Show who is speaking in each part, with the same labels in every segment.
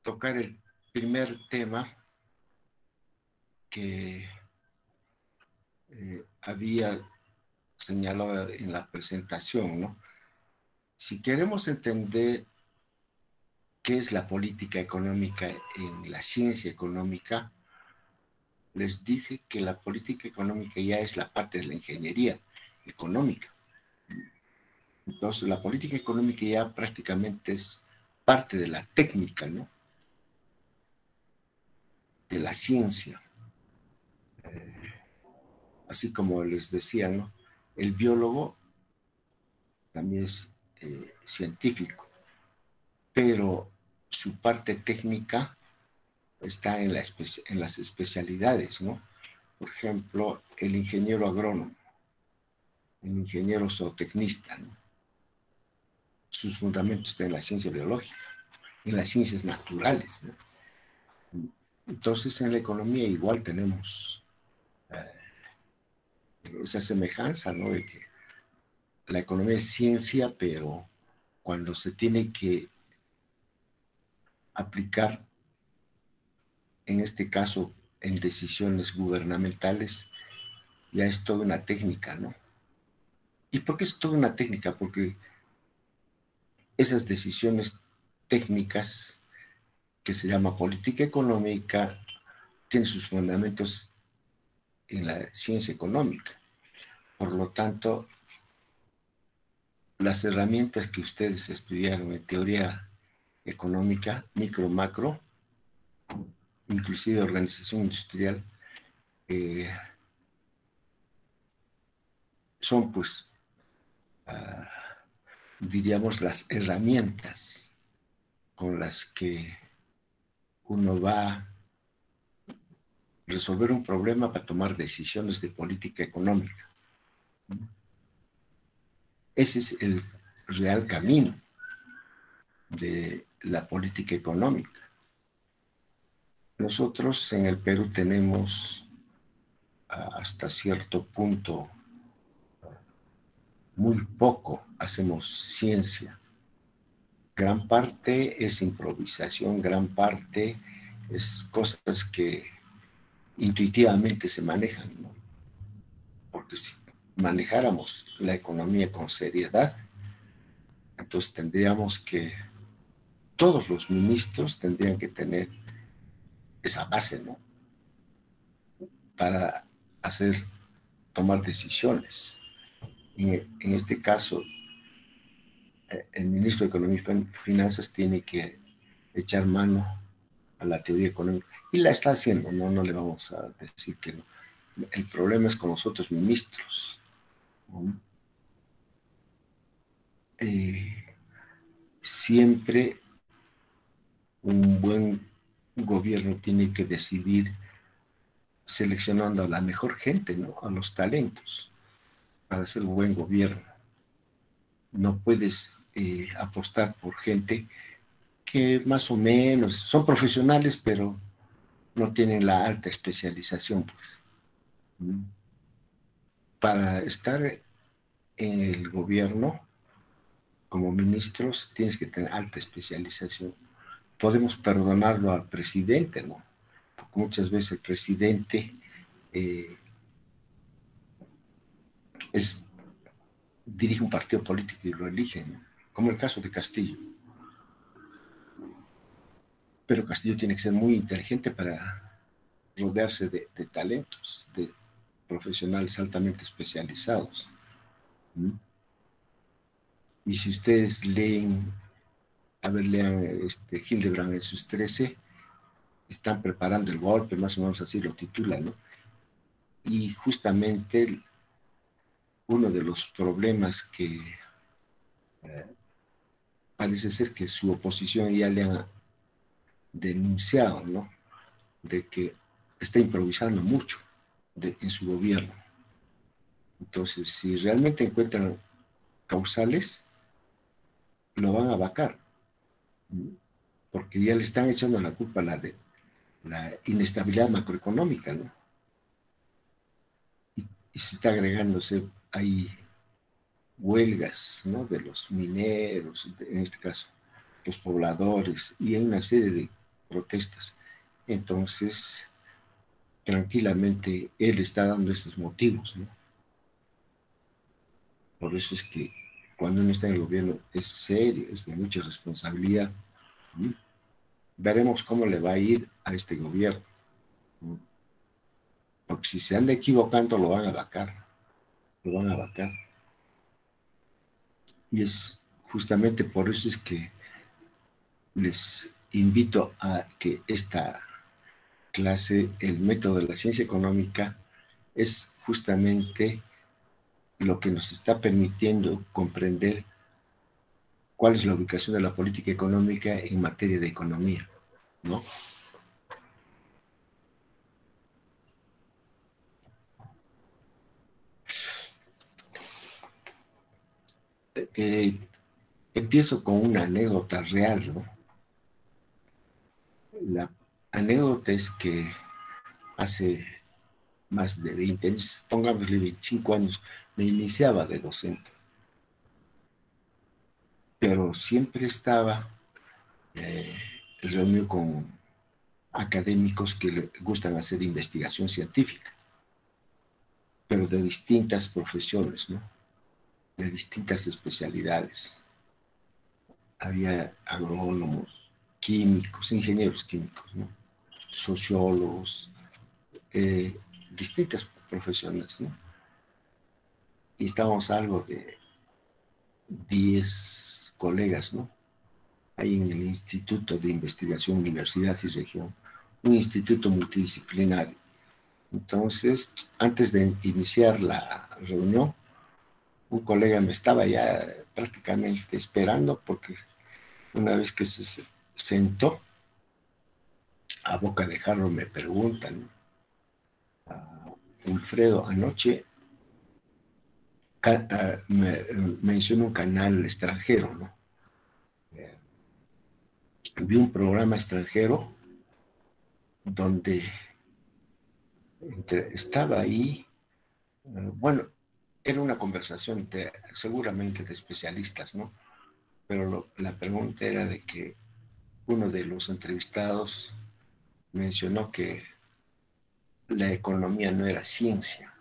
Speaker 1: tocar el primer tema que había señalado en la presentación, ¿no? Si queremos entender qué es la política económica en la ciencia económica, les dije que la política económica ya es la parte de la ingeniería económica. Entonces, la política económica ya prácticamente es parte de la técnica, ¿no? De la ciencia. Así como les decía, ¿no? El biólogo también es científico, pero su parte técnica está en las especialidades, ¿no? Por ejemplo, el ingeniero agrónomo, el ingeniero zootecnista, ¿no? Sus fundamentos están en la ciencia biológica, en las ciencias naturales, ¿no? Entonces, en la economía igual tenemos esa semejanza, ¿no? De que la economía es ciencia, pero cuando se tiene que aplicar, en este caso, en decisiones gubernamentales, ya es toda una técnica, ¿no? ¿Y por qué es toda una técnica? Porque esas decisiones técnicas, que se llama política económica, tienen sus fundamentos en la ciencia económica. Por lo tanto, las herramientas que ustedes estudiaron en teoría económica, micro, macro, inclusive organización industrial, eh, son pues, diríamos, las herramientas con las que uno va a resolver un problema para tomar decisiones de política económica. Ese es el real camino de la política económica. Nosotros en el Perú tenemos hasta cierto punto muy poco hacemos ciencia. Gran parte es improvisación, gran parte es cosas que intuitivamente se manejan, ¿no? Porque si manejáramos la economía con seriedad, entonces tendríamos que, todos los ministros tendrían que tener esa base, ¿no? Para tomar decisiones. En este caso, el ministro de Economía y Finanzas tiene que echar mano a la teoría económica y la está haciendo, no le vamos a decir que no. El problema es con los otros ministros, ¿no? Siempre un buen gobierno tiene que decidir seleccionando a la mejor gente, ¿no? A los talentos para hacer un buen gobierno. No puedes apostar por gente que más o menos son profesionales, pero no tienen la alta especialización, pues. Para estar en el gobierno como ministros tienes que tener alta especialización. Podemos perdonarlo al presidente, ¿no? Porque muchas veces el presidente eh, dirige un partido político y lo eligen, ¿no? Como el caso de Castillo. Pero Castillo tiene que ser muy inteligente para rodearse de talentos, de profesionales altamente especializados. ¿Mm? Y si ustedes lean Hildebrand en sus 13, están preparando el golpe, más o menos así lo titulan, ¿no? Y justamente uno de los problemas que parece ser que su oposición ya le ha denunciado, ¿no? De que está improvisando mucho en su gobierno. Entonces, si realmente encuentran causales, lo van a vacar, ¿no? Porque ya le están echando la culpa a la inestabilidad macroeconómica, ¿no? Y se está agregándose ahí huelgas, de los mineros, en este caso, los pobladores, y hay una serie de protestas. Entonces, tranquilamente, él está dando esos motivos, ¿no? Por eso es que cuando uno está en el gobierno es serio, es de mucha responsabilidad. ¿Sí? Veremos cómo le va a ir a este gobierno. ¿Sí? Porque si se anda equivocando, lo van a vacar. Lo van a vacar. Y es justamente por eso es que les invito a que esta clase, el método de la ciencia económica, es justamente lo que nos está permitiendo comprender cuál es la ubicación de la política económica en materia de economía, ¿no? Eh, Empiezo con una anécdota real, ¿no? La anécdota es que hace más de 20 años, pongámosle 25 años, me iniciaba de docente, pero siempre estaba eh, reunido con académicos que le gustan hacer investigación científica, pero de distintas profesiones, ¿no? De distintas especialidades. Había agrónomos, químicos, ingenieros químicos, ¿no? Sociólogos, distintas profesiones, ¿no? Y estábamos algo de 10 colegas, ¿no? Ahí en el Instituto de Investigación, Universidad y Región, un instituto multidisciplinario. Entonces, antes de iniciar la reunión, un colega me estaba ya prácticamente esperando porque una vez que se sentó, a boca de jarro me preguntan, Wilfredo, anoche mencionó un canal extranjero, ¿no? Vi un programa extranjero donde estaba ahí, bueno, era una conversación seguramente de especialistas, ¿no? Pero la pregunta era de que uno de los entrevistados mencionó que la economía no era ciencia,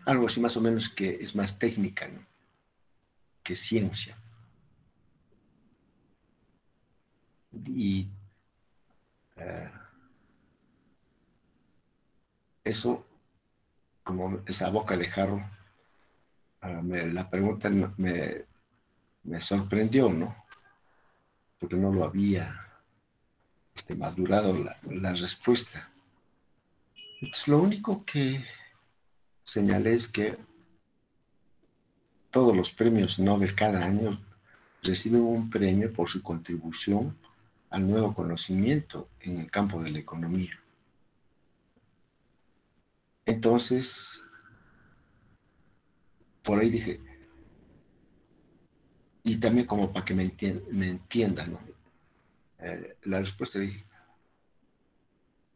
Speaker 1: algo así más o menos que es más técnica, ¿no? Que ciencia. Y uh, eso, como esa boca de jarro, la pregunta me sorprendió, ¿no? Porque no lo había madurado la respuesta. Entonces, lo único que señalé es que todos los premios Nobel cada año reciben un premio por su contribución al nuevo conocimiento en el campo de la economía. Entonces, por ahí dije, y también como para que me entiendan, ¿no? La respuesta dije,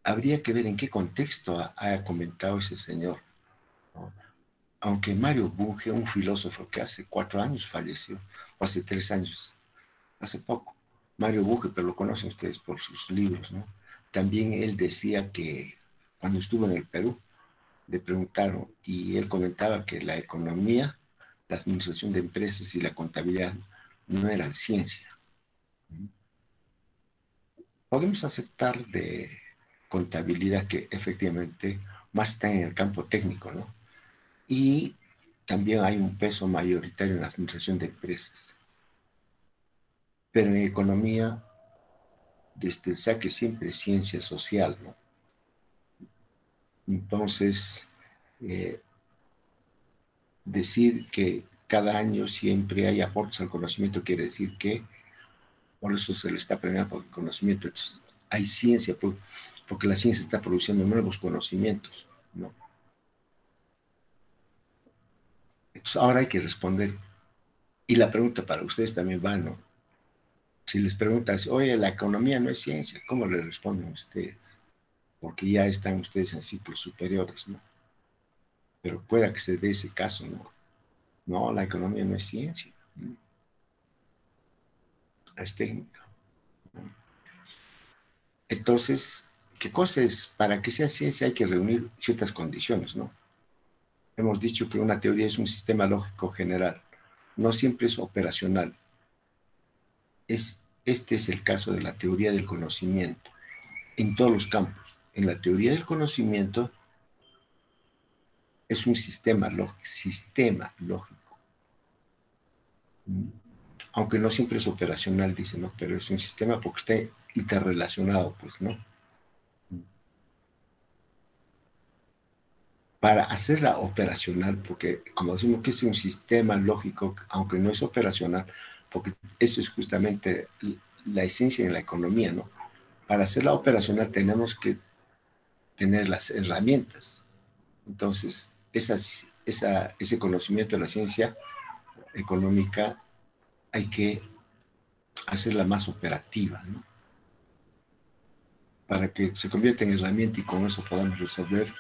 Speaker 1: habría que ver en qué contexto ha comentado ese señor, ¿no? Aunque Mario Bunge, un filósofo que hace 4 años falleció, o hace 3 años, hace poco, Mario Bunge, pero lo conocen ustedes por sus libros, ¿no? También él decía que cuando estuvo en el Perú, le preguntaron y él comentaba que la economía, la administración de empresas y la contabilidad no eran ciencia. Podemos aceptar de contabilidad que efectivamente más está en el campo técnico, ¿no? Y también hay un peso mayoritario en la administración de empresas. Pero en economía, desde el saque siempre es ciencia social, ¿no? Entonces, eh, decir que cada año siempre hay aportes al conocimiento quiere decir que por eso se le está premiando por el conocimiento. Entonces, hay ciencia, porque la ciencia está produciendo nuevos conocimientos, ¿no? Entonces, ahora hay que responder. Y la pregunta para ustedes también va, ¿no? Si les preguntas, oye, la economía no es ciencia, ¿cómo le responden ustedes? Porque ya están ustedes en ciclos superiores, ¿no? Pero pueda que se dé ese caso, ¿no? No, la economía no es ciencia, ¿no? Es técnica, ¿no? Entonces, ¿qué cosa es? Para que sea ciencia hay que reunir ciertas condiciones, ¿no? Hemos dicho que una teoría es un sistema lógico general, no siempre es operacional. Este es el caso de la teoría del conocimiento, en todos los campos. En la teoría del conocimiento es un sistema lógico. Aunque no siempre es operacional, dice, ¿no? Pero es un sistema porque está interrelacionado, pues, ¿no? Para hacerla operacional, porque como decimos que es un sistema lógico, aunque no es operacional, porque eso es justamente la esencia de la economía, ¿no? Para hacerla operacional tenemos que tener las herramientas. Entonces, ese conocimiento de la ciencia económica hay que hacerla más operativa, ¿no? Para que se convierta en herramienta y con eso podamos resolver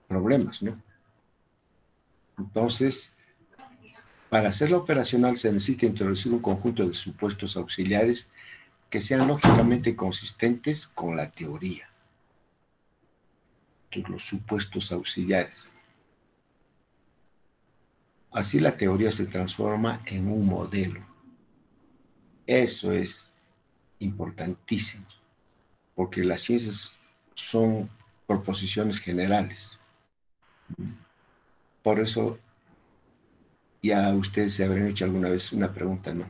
Speaker 1: problemas, ¿no? Entonces, para hacerla operacional se necesita introducir un conjunto de supuestos auxiliares que sean lógicamente consistentes con la teoría. Entonces, los supuestos auxiliares. Así la teoría se transforma en un modelo. Eso es importantísimo, porque las ciencias son proposiciones generales. Por eso ya ustedes se habrán hecho alguna vez una pregunta, ¿no?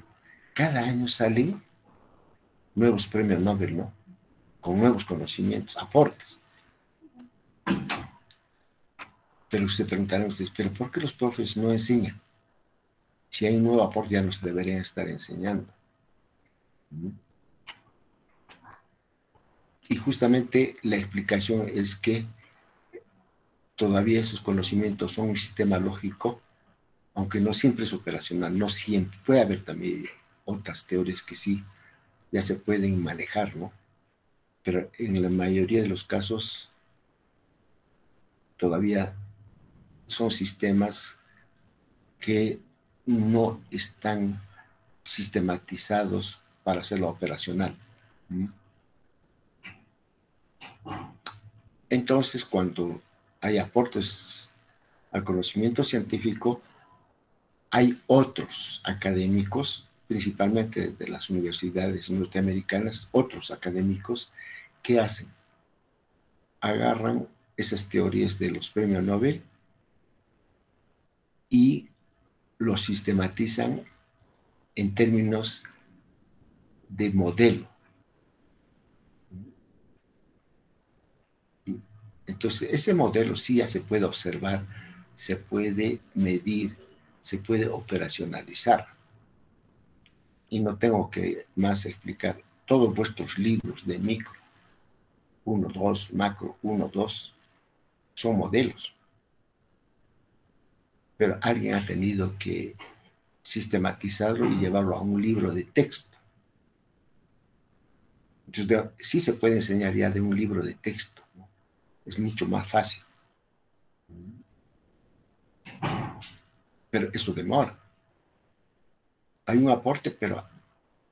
Speaker 1: Cada año salen nuevos premios Nobel, ¿no? Con nuevos conocimientos, aportes. Pero se preguntarán ustedes, ¿pero por qué los profes no enseñan? Si hay un nuevo aporte ya nos deberían estar enseñando. Y justamente la explicación es que todavía esos conocimientos son un sistema lógico, aunque no siempre es operacional, no siempre. Puede haber también otras teorías que sí ya se pueden manejar, ¿no? Pero en la mayoría de los casos todavía son sistemas que no están sistematizados para hacerlo operacional. Entonces, cuando hay aportes al conocimiento científico, hay otros académicos, principalmente de las universidades norteamericanas, otros académicos que hacen, agarran esas teorías de los premios Nobel y los sistematizan en términos de modelo. Entonces, ese modelo sí ya se puede observar, se puede medir, se puede operacionalizar. Y no tengo que más explicar. Todos vuestros libros de micro, 1, 2, macro, 1, 2, son modelos. Pero alguien ha tenido que sistematizarlo y llevarlo a un libro de texto. Entonces, sí se puede enseñar ya de un libro de texto, ¿no? Es mucho más fácil. Pero eso demora. Hay un aporte, pero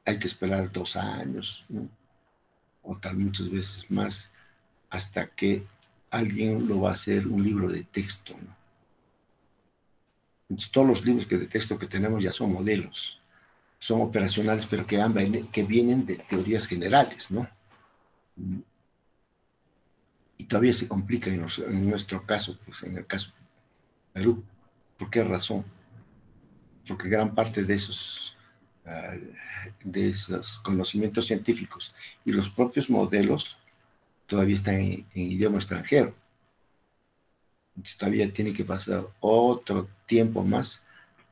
Speaker 1: hay que esperar 2 años, ¿no? O tal muchas veces más, hasta que alguien lo va a hacer un libro de texto, ¿no? Entonces, todos los libros de texto que tenemos ya son modelos, son operacionales, pero que vienen de teorías generales, ¿no? Y todavía se complica en nuestro caso, pues en el caso de Perú. ¿Por qué razón? Porque gran parte de esos conocimientos científicos y los propios modelos todavía están en idioma extranjero. Entonces, todavía tiene que pasar otro tiempo más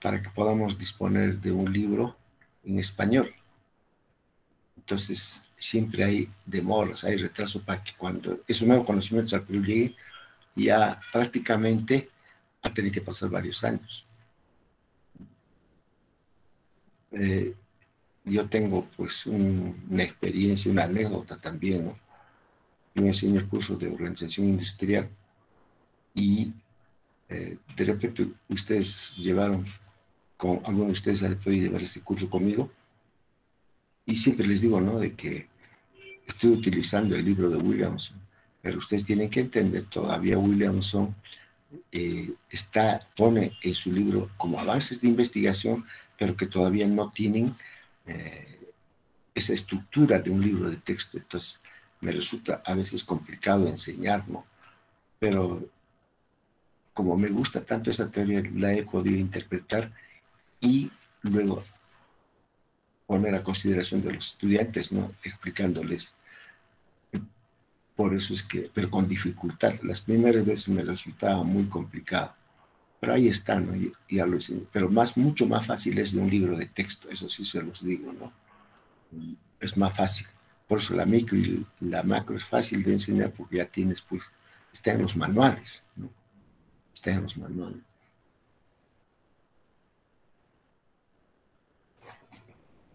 Speaker 1: para que podamos disponer de un libro en español. Entonces, siempre hay demoras, hay retraso para que cuando esos nuevos conocimientos al Perú lleguen, ya prácticamente va a tener que pasar varios años. Yo tengo pues una experiencia, una anécdota también, ¿no? Yo enseño el curso de organización industrial y de repente ustedes llevaron, con algunos de ustedes han podido llevar este curso conmigo y siempre les digo, ¿no? De que estoy utilizando el libro de Williamson, pero ustedes tienen que entender, todavía Williamson pone en su libro como avances de investigación, pero que todavía no tienen esa estructura de un libro de texto. Entonces, me resulta a veces complicado enseñar, ¿no? Pero como me gusta tanto esa teoría, la he podido interpretar y luego poner a consideración de los estudiantes, ¿no? Explicándoles. Por eso es que, pero con dificultad. Las primeras veces me resultaba muy complicado. Pero ahí está, ¿no? Ya lo enseñé. Pero mucho más fácil es de un libro de texto, eso sí se los digo, ¿no? Es más fácil. Por eso la micro y la macro es fácil de enseñar porque ya tienes, pues, está en los manuales, ¿no? Está en los manuales.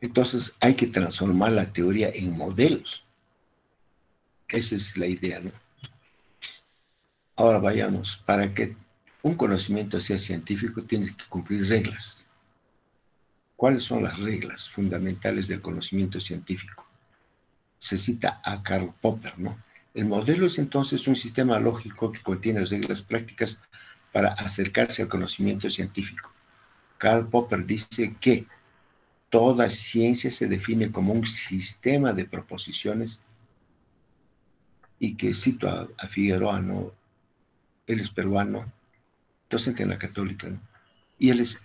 Speaker 1: Entonces hay que transformar la teoría en modelos. Esa es la idea, ¿no? Ahora vayamos, para que un conocimiento sea científico tienes que cumplir reglas. ¿Cuáles son las reglas fundamentales del conocimiento científico? Se cita a Karl Popper, ¿no? El modelo es entonces un sistema lógico que contiene reglas prácticas para acercarse al conocimiento científico. Karl Popper dice que toda ciencia se define como un sistema de proposiciones y que cito a Figueroa, ¿no? Él es peruano, docente en la Católica, ¿no? Y él es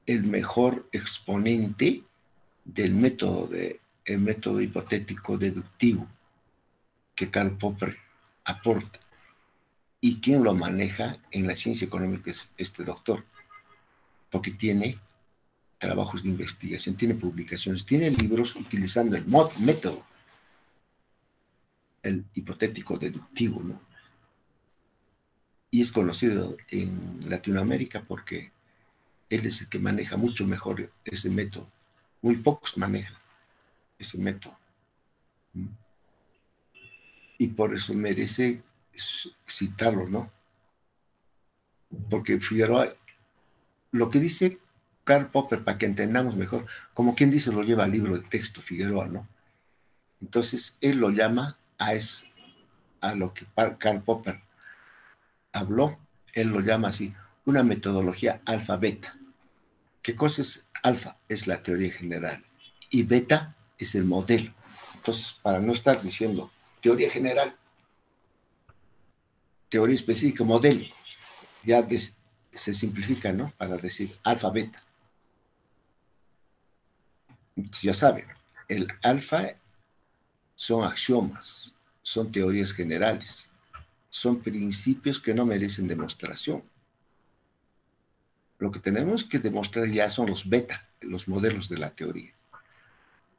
Speaker 1: el mejor exponente del el método hipotético deductivo que Karl Popper aporta. ¿Y quién lo maneja en la ciencia económica? Es este doctor, porque tiene trabajos de investigación, tiene publicaciones, tiene libros utilizando el método, el hipotético deductivo, ¿no? Y es conocido en Latinoamérica porque él es el que maneja mucho mejor ese método. Muy pocos manejan ese método. Y por eso merece citarlo, ¿no? Porque Figueroa, lo que dice Karl Popper, para que entendamos mejor, como quien dice, lo lleva al libro de texto Figueroa, ¿no? Entonces, él lo llama a lo que Karl Popper habló, él lo llama así, una metodología alfa-beta. ¿Qué cosa es alfa? Es la teoría general y beta es el modelo. Entonces, para no estar diciendo teoría general, teoría específica, modelo, ya se simplifica, ¿no? Para decir alfa-beta. Entonces, ya saben, el alfa son axiomas, son teorías generales, son principios que no merecen demostración. Lo que tenemos que demostrar ya son los beta, los modelos de la teoría.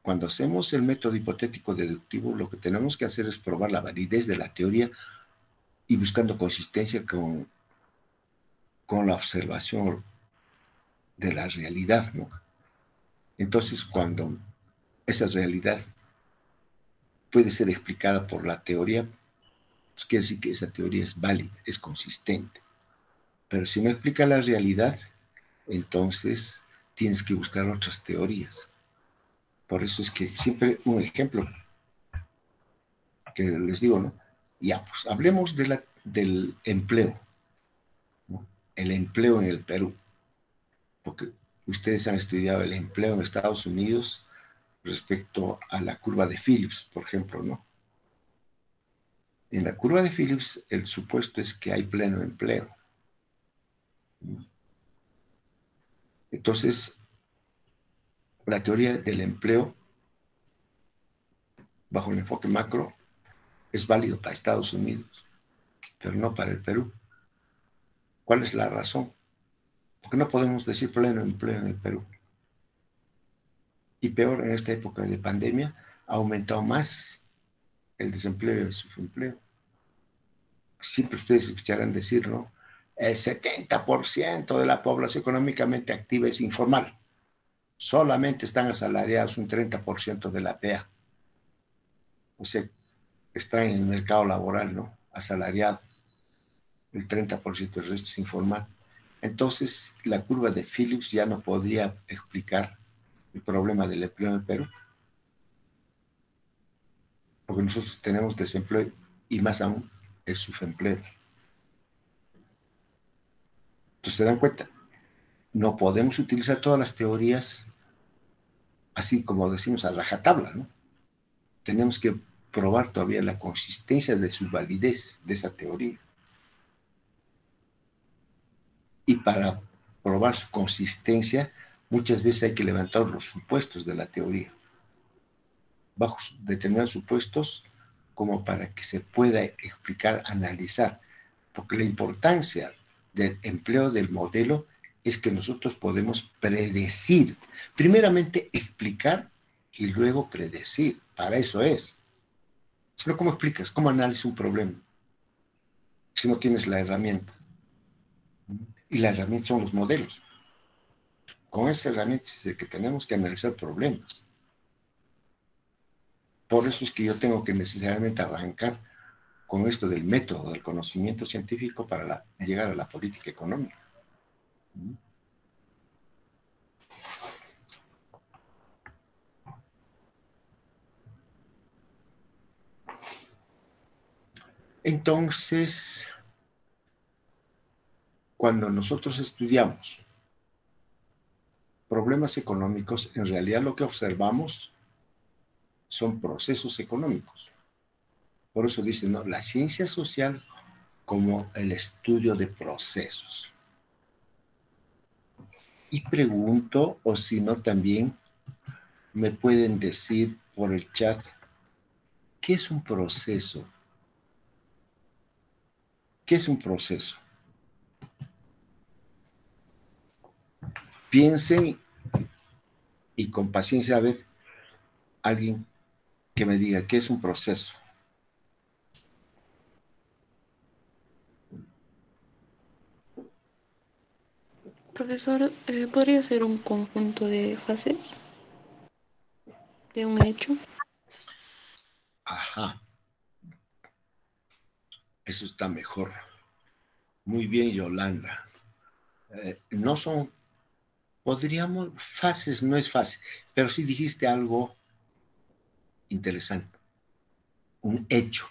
Speaker 1: Cuando hacemos el método hipotético deductivo, lo que tenemos que hacer es probar la validez de la teoría y buscando consistencia con la observación de la realidad, ¿no? Entonces, cuando esa realidad puede ser explicada por la teoría, pues quiere decir que esa teoría es válida, es consistente. Pero si no explica la realidad, entonces tienes que buscar otras teorías. Por eso es que siempre un ejemplo que les digo, ¿no? Ya, pues hablemos del empleo, ¿no? El empleo en el Perú, porque ustedes han estudiado el empleo en Estados Unidos respecto a la curva de Phillips, por ejemplo, ¿no? En la curva de Phillips, el supuesto es que hay pleno empleo. Entonces, la teoría del empleo, bajo el enfoque macro, es válido para Estados Unidos, pero no para el Perú. ¿Cuál es la razón? Porque no podemos decir pleno empleo en el Perú. Y peor, en esta época de pandemia, ha aumentado más el desempleo y el subempleo. Siempre ustedes escucharán decir, ¿no? El 70% de la población económicamente activa es informal. Solamente están asalariados un 30% de la PEA. O sea, están en el mercado laboral, ¿no? Asalariado. El 30% del resto es informal. Entonces, la curva de Phillips ya no podría explicar el problema del empleo en el Perú. porque nosotros tenemos desempleo y más aún es subempleo. Entonces, ¿se dan cuenta? No podemos utilizar todas las teorías así como decimos a rajatabla, ¿no? Tenemos que probar todavía la consistencia de su validez de esa teoría. Y para probar su consistencia, muchas veces hay que levantar los supuestos de la teoría, bajo determinados supuestos, como para que se pueda explicar, analizar, porque la importancia del empleo del modelo es que nosotros podemos predecir, primeramente explicar y luego predecir, para eso es. Sino, ¿cómo explicas? ¿Cómo analizas un problema? Si no tienes la herramienta. Y la herramienta son los modelos. Con esa herramienta es que tenemos que analizar problemas. Por eso es que yo tengo que necesariamente arrancar con esto del método del conocimiento científico para llegar a la política económica. Entonces, cuando nosotros estudiamos problemas económicos, en realidad lo que observamos son procesos económicos. Por eso dicen, ¿no? La ciencia social como el estudio de procesos. Y pregunto, o si no también me pueden decir por el chat, ¿qué es un proceso? ¿Qué es un proceso? Piensen y con paciencia a ver alguien que me diga qué es un proceso.
Speaker 2: Profesor, ¿podría ser un conjunto de fases de un hecho?
Speaker 1: Ajá, eso está mejor. Muy bien, Yolanda. No son, podríamos, fases no es fácil, pero sí dijiste algo interesante, un hecho,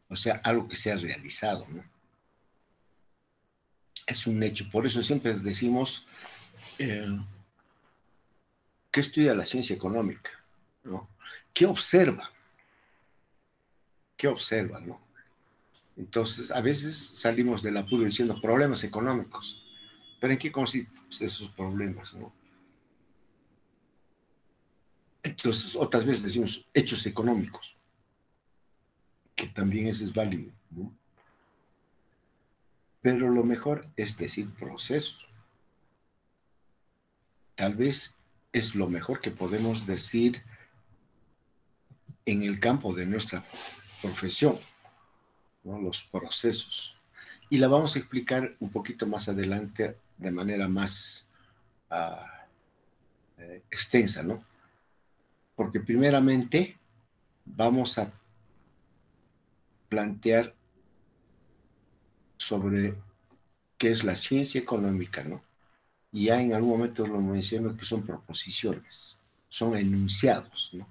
Speaker 1: o sea, algo que se ha realizado, ¿no? Es un hecho, por eso siempre decimos, ¿qué estudia la ciencia económica? ¿No? ¿Qué observa? ¿Qué observa, no? Entonces, a veces salimos del apuro diciendo problemas económicos, pero ¿en qué consisten esos problemas, no? Entonces, otras veces decimos hechos económicos, que también ese es válido, ¿no? Pero lo mejor es decir procesos. Tal vez es lo mejor que podemos decir en el campo de nuestra profesión, ¿no? Los procesos. Y la vamos a explicar un poquito más adelante de manera más extensa, ¿no? Porque primeramente vamos a plantear sobre qué es la ciencia económica, ¿no? Y ya en algún momento lo menciono que son proposiciones, son enunciados, ¿no?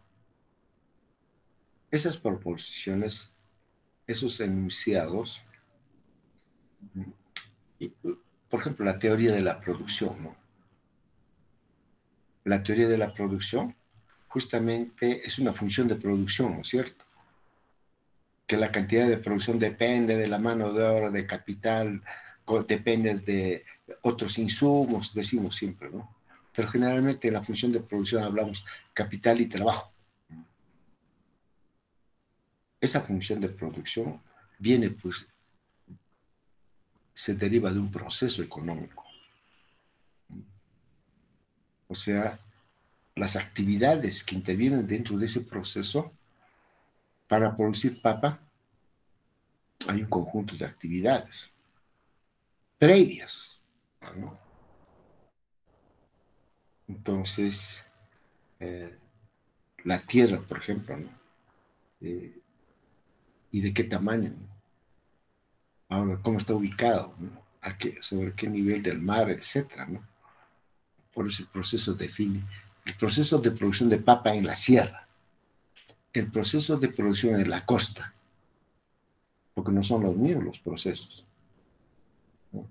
Speaker 1: Esas proposiciones, esos enunciados, y, por ejemplo, la teoría de la producción, ¿no? La teoría de la producción justamente es una función de producción, ¿no es cierto? Que la cantidad de producción depende de la mano de obra, de capital, depende de otros insumos, decimos siempre, ¿no? Pero generalmente en la función de producción hablamos capital y trabajo. Esa función de producción viene, pues, se deriva de un proceso económico. O sea, las actividades que intervienen dentro de ese proceso para producir papa, hay un conjunto de actividades previas, ¿no? Entonces, eh, la tierra, por ejemplo, ¿no? Y de qué tamaño, ¿no? Ahora, cómo está ubicado, ¿no? Sobre qué nivel del mar, etcétera, ¿no? Por eso el proceso define el proceso de producción de papa en la sierra. el proceso de producción en la costa, porque no son los mismos los procesos, ¿no?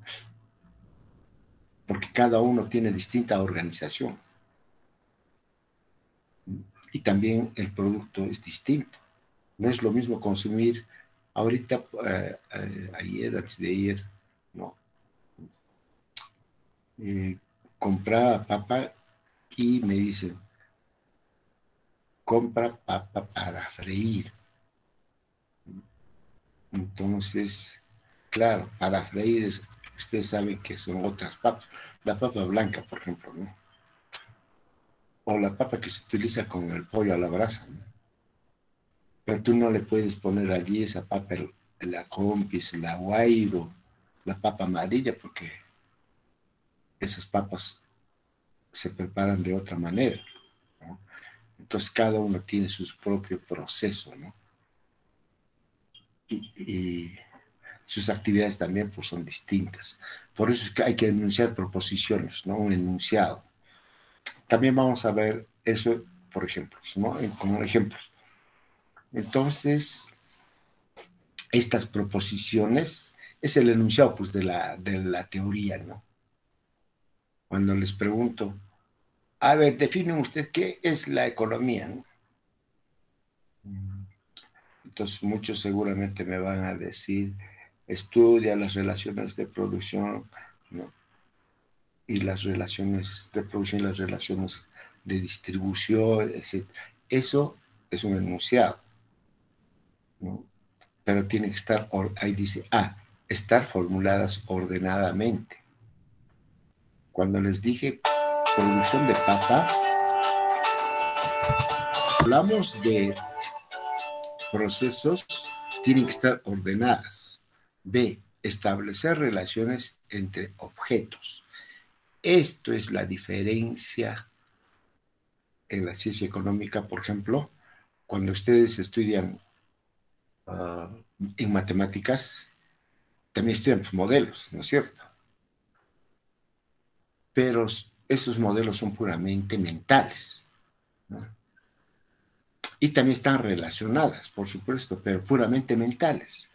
Speaker 1: Porque cada uno tiene distinta organización y también el producto es distinto. No es lo mismo consumir ahorita, ayer, antes de ayer, no, compraba papa y me dicen, compra papa para freír. Entonces, claro, para freír, ustedes saben que son otras papas. La papa blanca, por ejemplo, ¿no? O la papa que se utiliza con el pollo a la brasa, ¿no? Pero tú no le puedes poner allí esa papa, la compis, la guairo, la papa amarilla, porque esas papas se preparan de otra manera, ¿no? Entonces cada uno tiene su propio proceso, ¿no? Y sus actividades también pues, son distintas. Por eso es que hay que enunciar proposiciones, ¿no? Un enunciado. También vamos a ver eso por ejemplos, ¿no? Como ejemplos. Entonces, estas proposiciones es el enunciado pues, de la teoría, ¿no? Cuando les pregunto, a ver, define usted qué es la economía, ¿no? Entonces, muchos seguramente me van a decir, estudia las relaciones de producción, ¿no? Y las relaciones de producción y las relaciones de distribución, etc. Eso es un enunciado, ¿no? Pero tiene que estar, ahí dice, estar formuladas ordenadamente. Cuando les dije producción de papa, hablamos de procesos, tienen que estar ordenadas. B, establecer relaciones entre objetos. Esto es la diferencia en la ciencia económica, por ejemplo, cuando ustedes estudian en matemáticas, también estudian modelos, ¿no es cierto? Pero esos modelos son puramente mentales, ¿no? Y también están relacionadas, por supuesto, pero puramente mentales.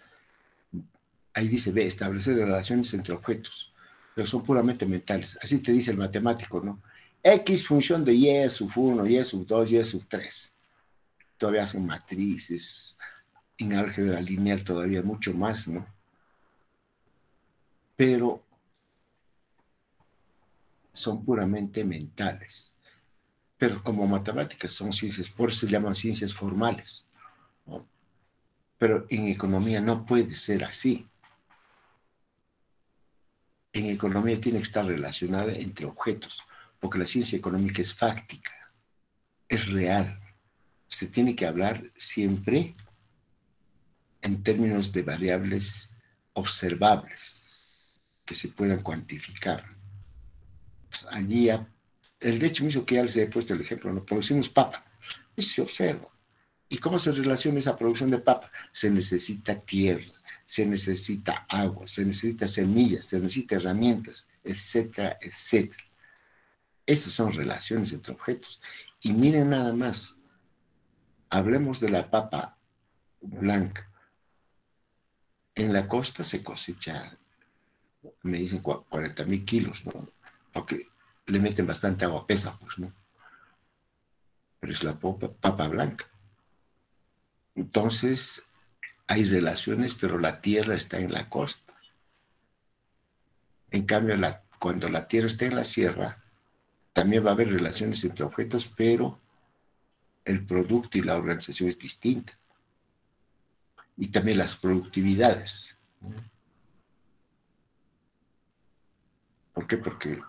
Speaker 1: Ahí dice, ve, establecer relaciones entre objetos, pero son puramente mentales. Así te dice el matemático, ¿no? X función de Y sub 1, Y sub 2, Y sub 3. Todavía hacen matrices, en álgebra lineal todavía mucho más, ¿no? Pero son puramente mentales. Pero como matemáticas son ciencias, por eso se llaman ciencias formales, ¿no? Pero en economía no puede ser así. En economía tiene que estar relacionada entre objetos, porque la ciencia económica es fáctica, es real. Se tiene que hablar siempre en términos de variables observables que se puedan cuantificar. Pues allí el de hecho mismo que ya les he puesto el ejemplo, ¿no? Producimos papa, eso se observa. ¿Y cómo se relaciona esa producción de papa? Se necesita tierra, se necesita agua, se necesita semillas, se necesita herramientas, etcétera, etcétera. Esas son relaciones entre objetos. Y miren nada más, hablemos de la papa blanca. En la costa se cosecha, me dicen 40,000 kilos, ¿no? Aunque le meten bastante agua, pesa, pues, ¿no? Pero es la papa blanca. Entonces, hay relaciones, pero la tierra está en la costa. En cambio, cuando la tierra está en la sierra, también va a haber relaciones entre objetos, pero el producto y la organización es distinta. Y también las productividades. ¿Por qué? Porque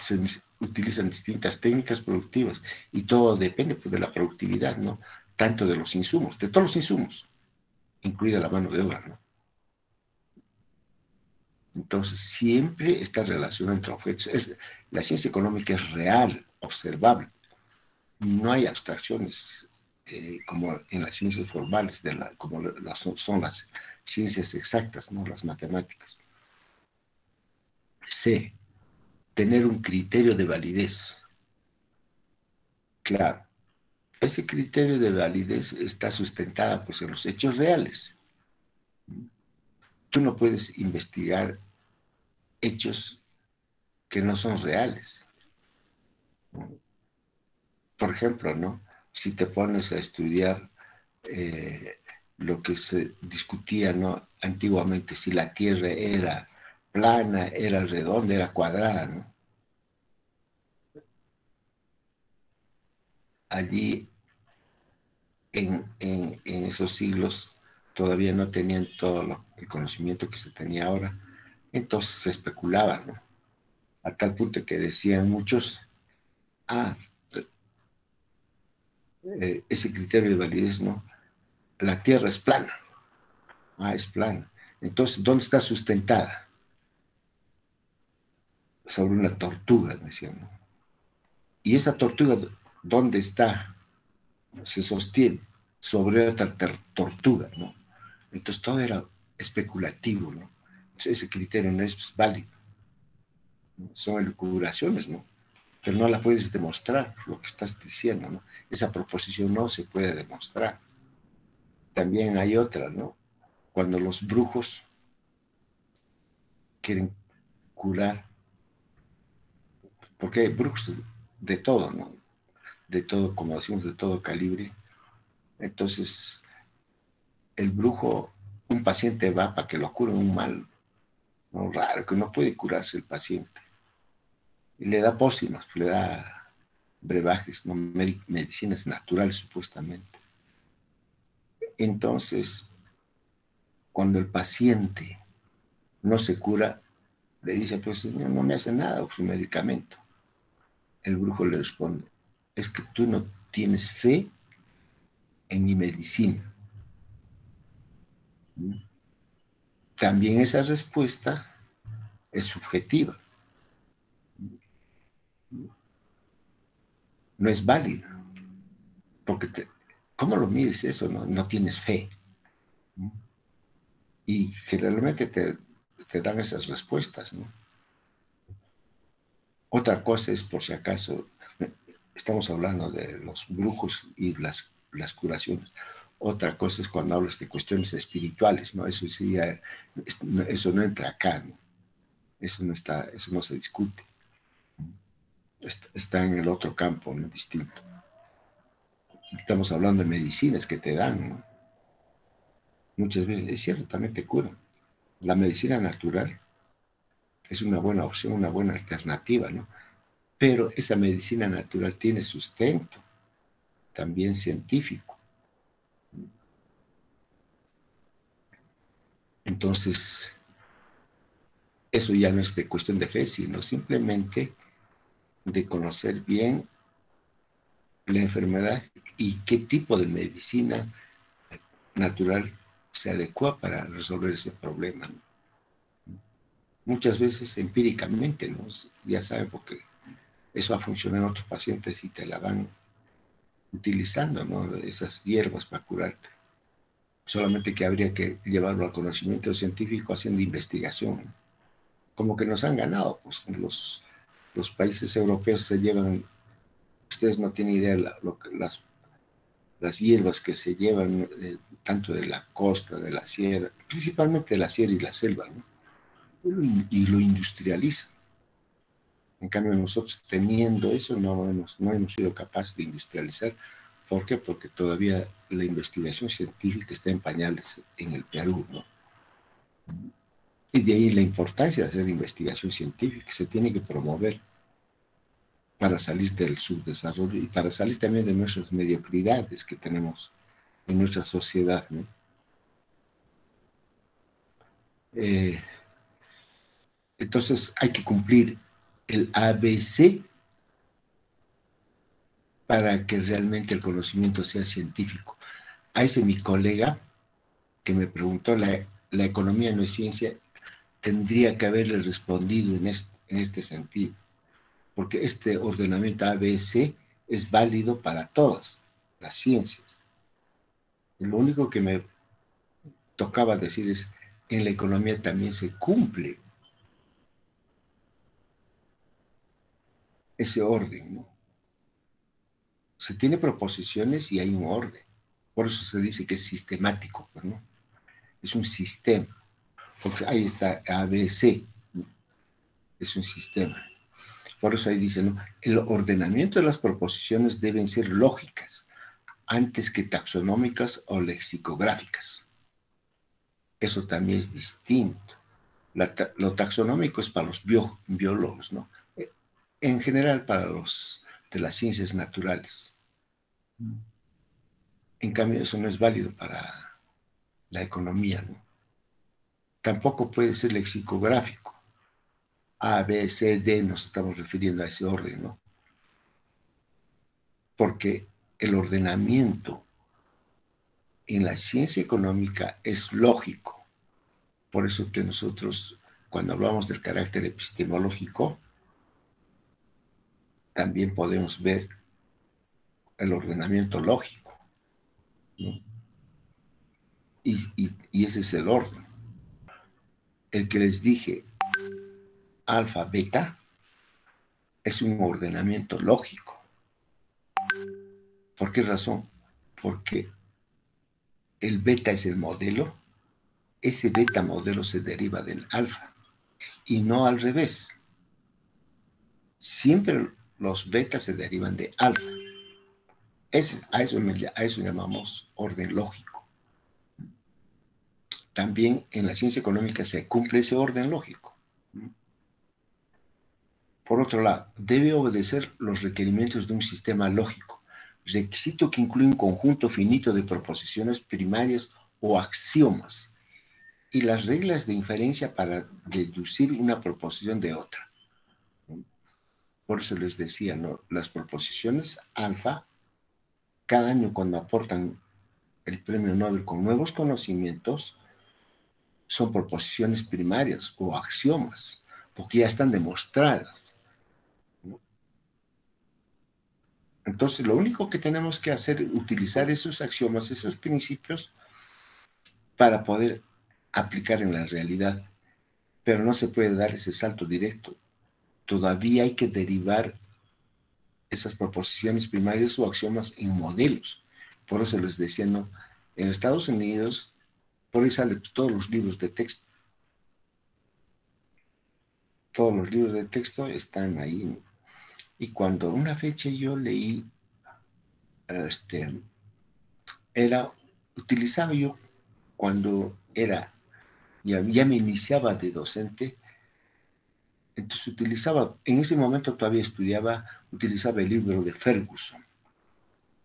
Speaker 1: se utilizan distintas técnicas productivas y todo depende pues, de la productividad, ¿no? Tanto de los insumos, de todos los insumos, incluida la mano de obra, ¿no? Entonces, siempre esta relación entre objetos, la ciencia económica es real, observable. No hay abstracciones como en las ciencias formales, como son las ciencias exactas, ¿no? Las matemáticas. C, tener un criterio de validez. Claro, ese criterio de validez está sustentada pues, en los hechos reales. Tú no puedes investigar hechos que no son reales. Por ejemplo, ¿no? Si te pones a estudiar lo que se discutía, ¿no? Antiguamente, si la Tierra era plana, era redonda, era cuadrada, ¿no? Allí, en esos siglos, todavía no tenían todo el conocimiento que se tenía ahora, entonces se especulaba, ¿no? A tal punto que decían muchos, ah, ese criterio de validez, ¿no? La Tierra es plana. Ah, es plana. Entonces, ¿dónde está sustentada? Sobre una tortuga, decían, ¿no? Y esa tortuga, ¿dónde está? Se sostiene sobre otra tortuga, ¿no? Entonces, todo era especulativo, ¿no? Entonces, ese criterio no es válido, ¿no? Son elucubraciones, ¿no? Pero no la puedes demostrar, lo que estás diciendo, ¿no? Esa proposición no se puede demostrar. También hay otra, ¿no? Cuando los brujos quieren curar, porque hay brujos de todo, ¿no? De todo, como decimos, de todo calibre. Entonces, el brujo, un paciente va para que lo cure un mal, ¿no? Raro, que no puede curarse el paciente. Y le da pócimas, le da brebajes, ¿no? Medicinas naturales, supuestamente. Entonces, cuando el paciente no se cura, le dice, pues señor, no me hace nada su medicamento. El brujo le responde, es que tú no tienes fe en mi medicina. También esa respuesta es subjetiva, no es válida, porque ¿cómo lo mides eso? No tienes fe. Y generalmente te dan esas respuestas, ¿no? Otra cosa es, por si acaso, estamos hablando de los brujos y las curaciones. Otra cosa es cuando hablas de cuestiones espirituales, ¿no? Eso sí, eso no entra acá, ¿no? Eso no está, eso no se discute. Está en el otro campo, ¿no? Distinto. Estamos hablando de medicinas que te dan, ¿no? Muchas veces, es cierto, también te curan. La medicina natural es una buena opción, una buena alternativa, ¿no? Pero esa medicina natural tiene sustento, también científico. Entonces, eso ya no es de cuestión de fe, sino simplemente de conocer bien la enfermedad y qué tipo de medicina natural se adecua para resolver ese problema, ¿no? Muchas veces empíricamente, ¿no? Ya saben, porque eso ha funcionado en otros pacientes y te la van utilizando, ¿no? Esas hierbas para curarte. Solamente que habría que llevarlo al conocimiento científico haciendo investigación, ¿no? Como que nos han ganado, pues los países europeos se llevan, ustedes no tienen idea las hierbas que se llevan, tanto de la costa, de la sierra, principalmente de la sierra y la selva, ¿no? Y lo industrializan. En cambio, nosotros teniendo eso no hemos sido capaces de industrializar. ¿Por qué? Porque todavía la investigación científica está en pañales en el Perú, ¿no? Y de ahí la importancia de hacer investigación científica, que se tiene que promover para salir del subdesarrollo y para salir también de nuestras mediocridades que tenemos en nuestra sociedad, ¿no? Eh, entonces hay que cumplir el ABC para que realmente el conocimiento sea científico. A ese mi colega que me preguntó, la economía no es ciencia, tendría que haberle respondido en este sentido, porque este ordenamiento ABC es válido para todas las ciencias. Y lo único que me tocaba decir es, en la economía también se cumple ese orden, ¿no? se tiene proposiciones y hay un orden. Por eso se dice que es sistemático, ¿no? Es un sistema. Porque ahí está ABC, ¿no? Es un sistema. Por eso ahí dice, ¿no? El ordenamiento de las proposiciones deben ser lógicas, antes que taxonómicas o lexicográficas. Eso también es distinto. Lo taxonómico es para los biólogos, ¿no? En general para los de las ciencias naturales. En cambio, eso no es válido para la economía, ¿no? Tampoco puede ser lexicográfico. A, B, C, D, nos estamos refiriendo a ese orden, ¿no? Porque el ordenamiento en la ciencia económica es lógico. Por eso que nosotros, cuando hablamos del carácter epistemológico, también podemos ver el ordenamiento lógico, ¿no? Y ese es el orden. El que les dije, alfa, beta, es un ordenamiento lógico. ¿Por qué razón? Porque el beta es el modelo, ese beta modelo se deriva del alfa, y no al revés. Siempre los betas se derivan de alfa. A eso llamamos orden lógico. También en la ciencia económica se cumple ese orden lógico. Por otro lado, debe obedecer los requerimientos de un sistema lógico, requisito que incluye un conjunto finito de proposiciones primarias o axiomas y las reglas de inferencia para deducir una proposición de otra. Por eso les decía, ¿no? Las proposiciones alfa, cada año cuando aportan el premio Nobel con nuevos conocimientos, son proposiciones primarias o axiomas, porque ya están demostradas, ¿no? Entonces, lo único que tenemos que hacer es utilizar esos axiomas, esos principios, para poder aplicar en la realidad. Pero no se puede dar ese salto directo. Todavía hay que derivar esas proposiciones primarias o axiomas en modelos. Por eso les decía, ¿no? En Estados Unidos, por ahí salen todos los libros de texto. Todos los libros de texto están ahí, ¿no? Y cuando una fecha yo leí, utilizaba yo cuando ya me iniciaba de docente, entonces utilizaba, en ese momento todavía utilizaba el libro de Ferguson,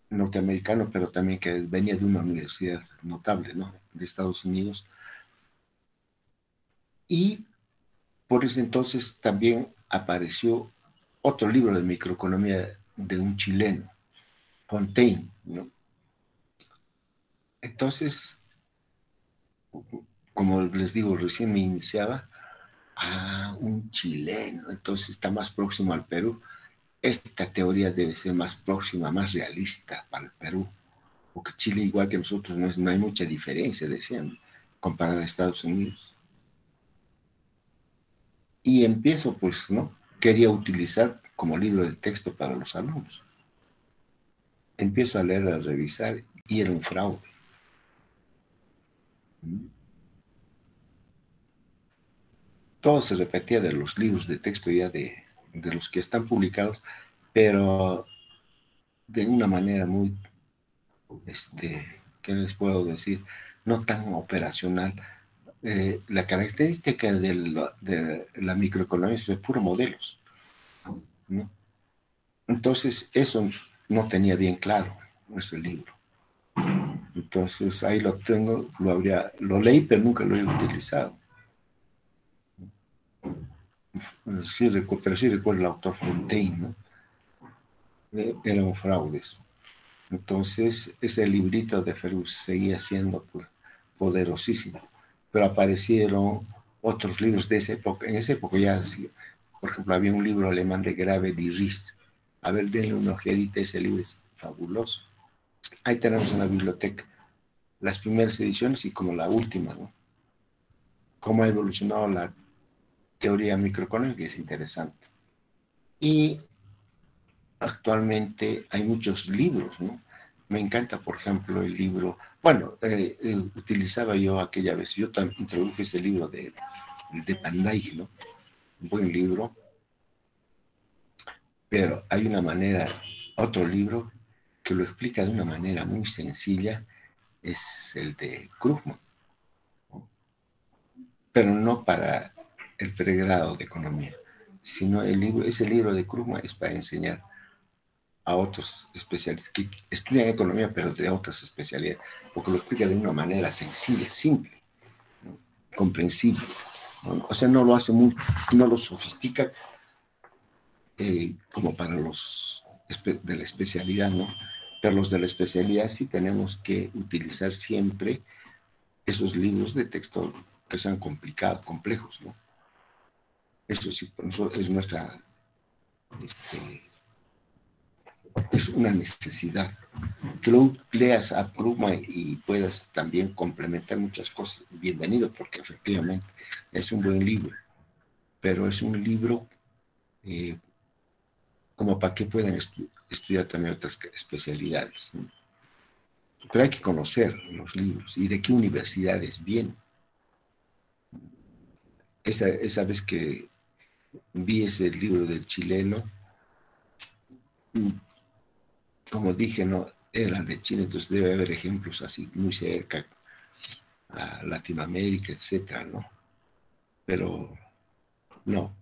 Speaker 1: norteamericano, pero también que venía de una universidad notable, ¿no? De Estados Unidos. Y por ese entonces también apareció otro libro de microeconomía de un chileno, Fontaine, ¿no? Entonces, como les digo, recién me iniciaba, un chileno, entonces está más próximo al Perú. Esta teoría debe ser más próxima, más realista para el Perú, porque Chile, igual que nosotros, no hay mucha diferencia, decían, comparada a Estados Unidos. Y empiezo, pues, ¿no? Quería utilizar como libro de texto para los alumnos. Empiezo a leer, a revisar, y era un fraude. Todo se repetía de los libros de texto ya de los que están publicados, pero de una manera muy, ¿qué les puedo decir? No tan operacional. La característica de la microeconomía es de puros modelos, ¿no? Entonces, eso no tenía bien claro ese libro. Entonces, ahí lo tengo, lo leí, pero nunca lo he utilizado. Sí, pero sí recuerdo el autor Fontaine, ¿no? Era un fraude eso. Entonces, ese librito de Fergus seguía siendo, pues, poderosísimo. Pero aparecieron otros libros de esa época. En esa época ya, por ejemplo, había un libro alemán de Graeber y Ries. A ver, denle una ojeadita, ese libro es fabuloso. Ahí tenemos en la biblioteca las primeras ediciones y como la última, ¿no? Cómo ha evolucionado la teoría microeconómica, es interesante. Y actualmente hay muchos libros, ¿no? Me encanta, por ejemplo, el libro, bueno, utilizaba yo aquella vez, yo también introduje ese libro de Pandai, ¿no? Un buen libro, pero hay una manera, otro libro que lo explica de una manera muy sencilla, es el de Krugman, ¿no? Pero no para el pregrado de economía, sino ese libro de Krugman es para enseñar a otros especialistas que estudian economía, pero de otras especialidades, porque lo explica de una manera sencilla, simple, ¿no? Comprensible, ¿no? O sea, no lo hace muy, no lo sofistica como para los de la especialidad, ¿no? Pero los de la especialidad sí tenemos que utilizar siempre esos libros de texto que sean complicados, complejos, ¿no? Eso sí, eso es nuestra, este, es una necesidad. Que lo leas a pluma y puedas también complementar muchas cosas. Bienvenido, porque efectivamente es un buen libro, pero es un libro eh, como para que puedan estudiar también otras especialidades, ¿no? Pero hay que conocer los libros y de qué universidades vienen. Esa vez que vi ese libro del chileno, como dije, no era de Chile, entonces debe haber ejemplos así muy cerca a Latinoamérica, etcétera, ¿no? Pero no,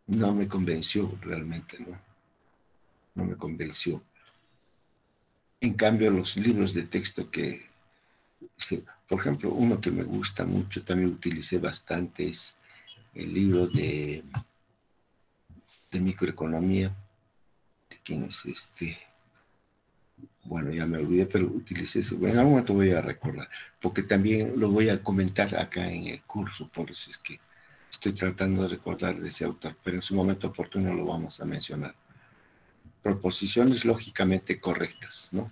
Speaker 1: no me convenció realmente, ¿no? No me convenció. En cambio, los libros de texto que, por ejemplo, uno que me gusta mucho, también utilicé bastante, es el libro de microeconomía. ¿De quién es este? Bueno, ya me olvidé, pero utilicé eso. Bueno, en algún momento voy a recordar, porque también lo voy a comentar acá en el curso, por eso es que estoy tratando de recordar de ese autor, pero en su momento oportuno lo vamos a mencionar. Proposiciones lógicamente correctas, ¿no?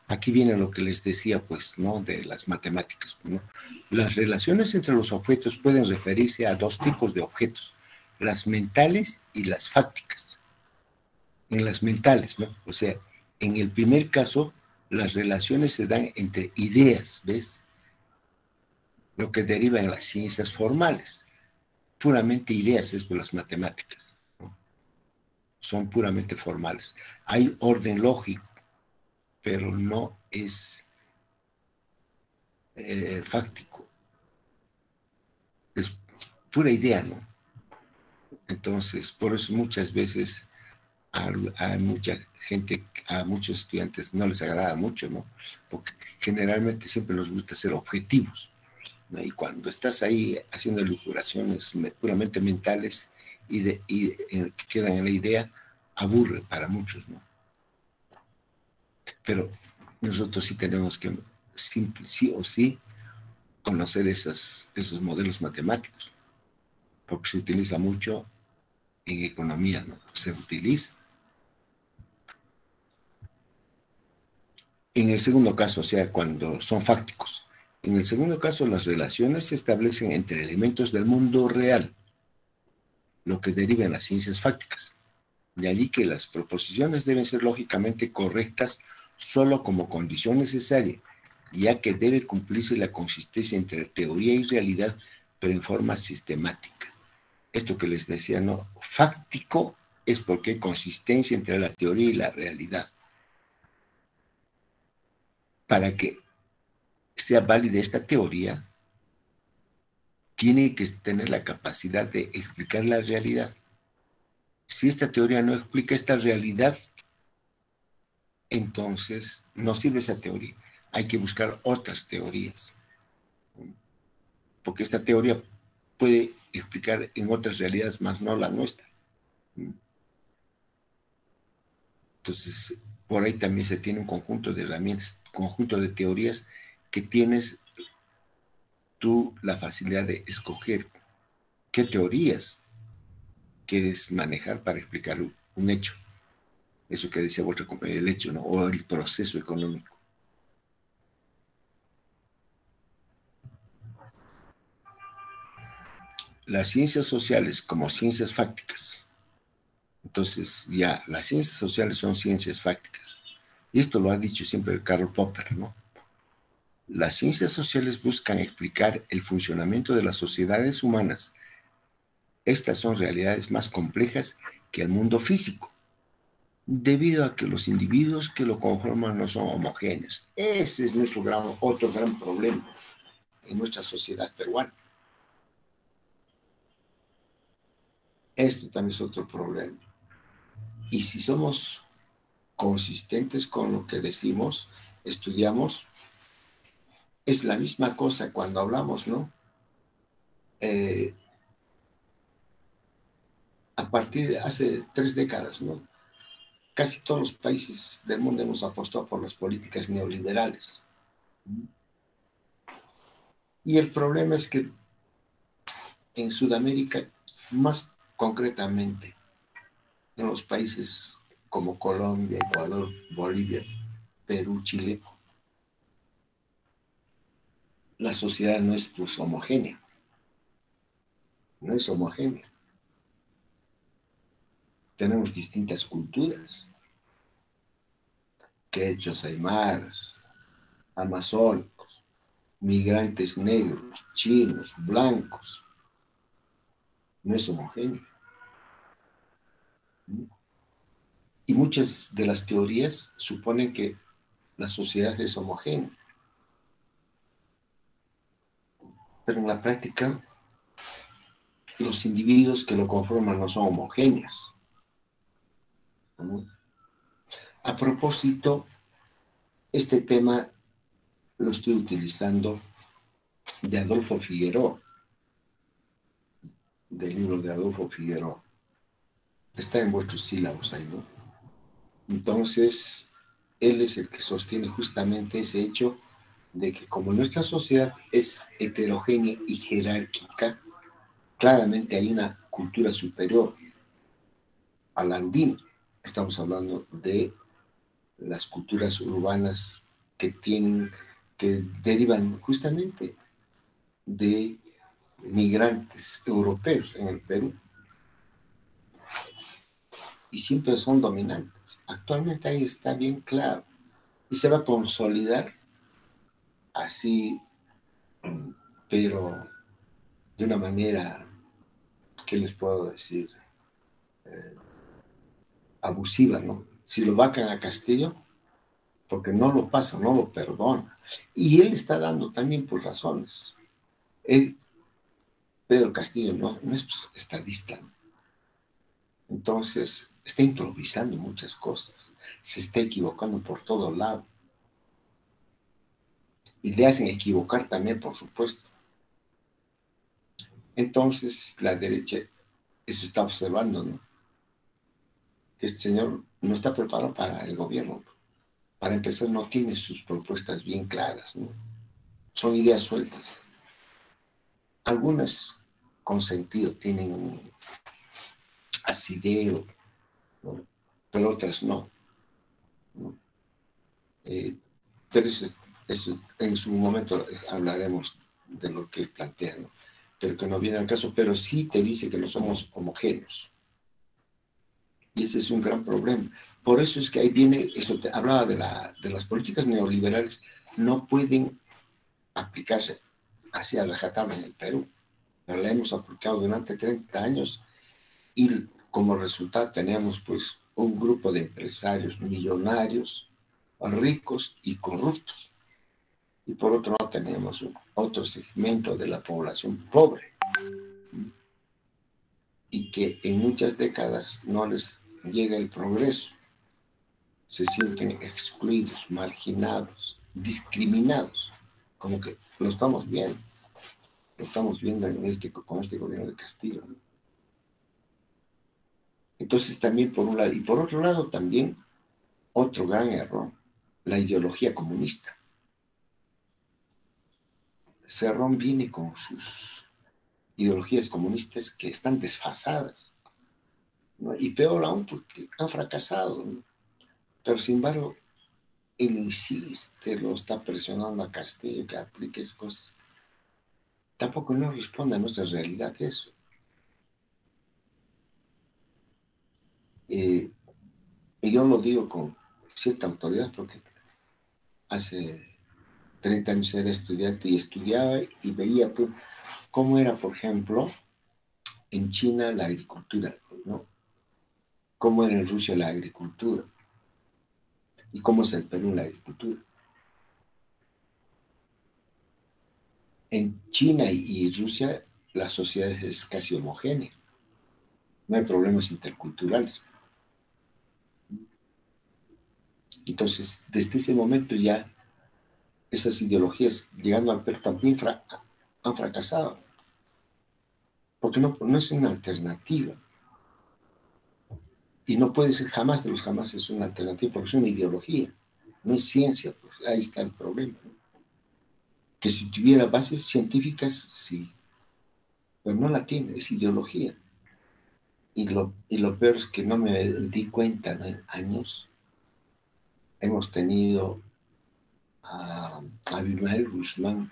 Speaker 1: Aquí viene lo que les decía, pues, ¿no? De las matemáticas, ¿no? Las relaciones entre los objetos pueden referirse a dos tipos de objetos, las mentales y las fácticas. En las mentales, ¿no? O sea, en el primer caso, las relaciones se dan entre ideas, ¿ves? Lo que deriva en las ciencias formales. Puramente ideas es por las matemáticas, ¿no? Son puramente formales. Hay orden lógico, pero no es fáctico. Es pura idea, ¿no? Entonces, por eso muchas veces a mucha gente, a muchos estudiantes no les agrada mucho, ¿no? Porque generalmente siempre nos gusta ser objetivos, ¿no? Y cuando estás ahí haciendo elucubraciones puramente mentales que quedan en la idea, aburre para muchos, ¿no? Pero nosotros sí tenemos que, sí o sí, conocer esos modelos matemáticos, porque se utiliza mucho en economía, ¿no? Se utiliza. En el segundo caso, o sea, cuando son fácticos. En el segundo caso, las relaciones se establecen entre elementos del mundo real, lo que deriva en las ciencias fácticas. De allí que las proposiciones deben ser lógicamente correctas solo como condición necesaria, ya que debe cumplirse la consistencia entre teoría y realidad, pero en forma sistemática. Esto que les decía, ¿no? Fáctico es porque hay consistencia entre la teoría y la realidad. Para que sea válida esta teoría, tiene que tener la capacidad de explicar la realidad. Si esta teoría no explica esta realidad, entonces no sirve esa teoría. Hay que buscar otras teorías, porque esta teoría puede explicar en otras realidades, más no la nuestra. Entonces, por ahí también se tiene un conjunto de herramientas, conjunto de teorías que tienes tú la facilidad de escoger qué teorías quieres manejar para explicar un hecho. Eso que decía vuestra compañera, el hecho, ¿no? O el proceso económico. Las ciencias sociales como ciencias fácticas Entonces, ya, las ciencias sociales son ciencias fácticas. Y esto lo ha dicho siempre Karl Popper, ¿no? Las ciencias sociales buscan explicar el funcionamiento de las sociedades humanas. Estas son realidades más complejas que el mundo físico, debido a que los individuos que lo conforman no son homogéneos. Ese es otro gran problema en nuestra sociedad peruana. Esto también es otro problema. Y si somos consistentes con lo que decimos, estudiamos, es la misma cosa cuando hablamos, ¿no? A partir de hace 3 décadas, ¿no? Casi todos los países del mundo hemos apostado por las políticas neoliberales. Y el problema es que en Sudamérica, más concretamente, en los países como Colombia, Ecuador, Bolivia, Perú, Chile, la sociedad no es pues homogénea. No es homogénea. Tenemos distintas culturas, quechos, aymaras, amazónicos, migrantes negros, chinos, blancos. No es homogénea. Y muchas de las teorías suponen que la sociedad es homogénea. Pero en la práctica, los individuos que lo conforman no son homogéneos. A propósito, este tema lo estoy utilizando de Adolfo Figueroa, del libro de Adolfo Figueroa. Está en vuestros sílabos ahí, ¿no? Entonces, él es el que sostiene justamente ese hecho de que como nuestra sociedad es heterogénea y jerárquica, claramente hay una cultura superior al andino. Estamos hablando de las culturas urbanas que derivan justamente de migrantes europeos en el Perú y siempre son dominantes. Actualmente ahí está bien claro y se va a consolidar así, pero de una manera, ¿qué les puedo decir? Abusiva, ¿no? Si lo vacan a Castillo, porque no lo pasa, no lo perdona. Y él está dando también por razones. Pedro Castillo no es estadista, ¿no? Entonces está improvisando muchas cosas, se está equivocando por todo lado. Y le hacen equivocar también, por supuesto. Entonces la derecha eso está observando, ¿no? Que este señor no está preparado para el gobierno. Para empezar, no tiene sus propuestas bien claras, ¿no? Son ideas sueltas. Algunas con sentido, tienen asidero, ¿no? Pero otras no, ¿no? Pero eso en su momento hablaremos de lo que él plantea, ¿no? Pero que no viene al caso, pero sí te dice que no somos homogéneos. Y ese es un gran problema. Por eso es que ahí viene, eso te hablaba de las políticas neoliberales, no pueden aplicarse hacia rajatabla en el Perú. Pero la hemos aplicado durante 30 años y como resultado tenemos pues un grupo de empresarios millonarios, ricos y corruptos. Y por otro lado tenemos otro segmento de la población pobre y que en muchas décadas no les llega el progreso. Se sienten excluidos, marginados, discriminados, como que lo estamos viendo con este gobierno de Castillo, ¿no? Entonces también por un lado, y por otro lado también otro gran error, la ideología comunista. Cerrón viene con sus ideologías comunistas que están desfasadas, ¿no? Y peor aún porque han fracasado, ¿no? Pero sin embargo, él insiste, lo está presionando a Castillo que aplique esas cosas. Tampoco no responde a nuestra realidad eso. Eh, y yo lo digo con cierta autoridad porque hace 30 años era estudiante y estudiaba y veía pues, cómo era, por ejemplo, en China la agricultura, ¿no? Cómo era en Rusia la agricultura y cómo es el Perú la agricultura. En China y Rusia la sociedad es casi homogénea, no hay problemas interculturales. Entonces, desde ese momento ya esas ideologías, llegando al Perú, también han fracasado, porque no es una alternativa. Y no puede ser jamás de los jamás es una alternativa, porque es una ideología, no es ciencia, pues ahí está el problema. ¿No? Que si tuviera bases científicas, sí, pero no la tiene, es ideología. Y lo peor es que no me di cuenta, ¿no? En años hemos tenido a Abimael Guzmán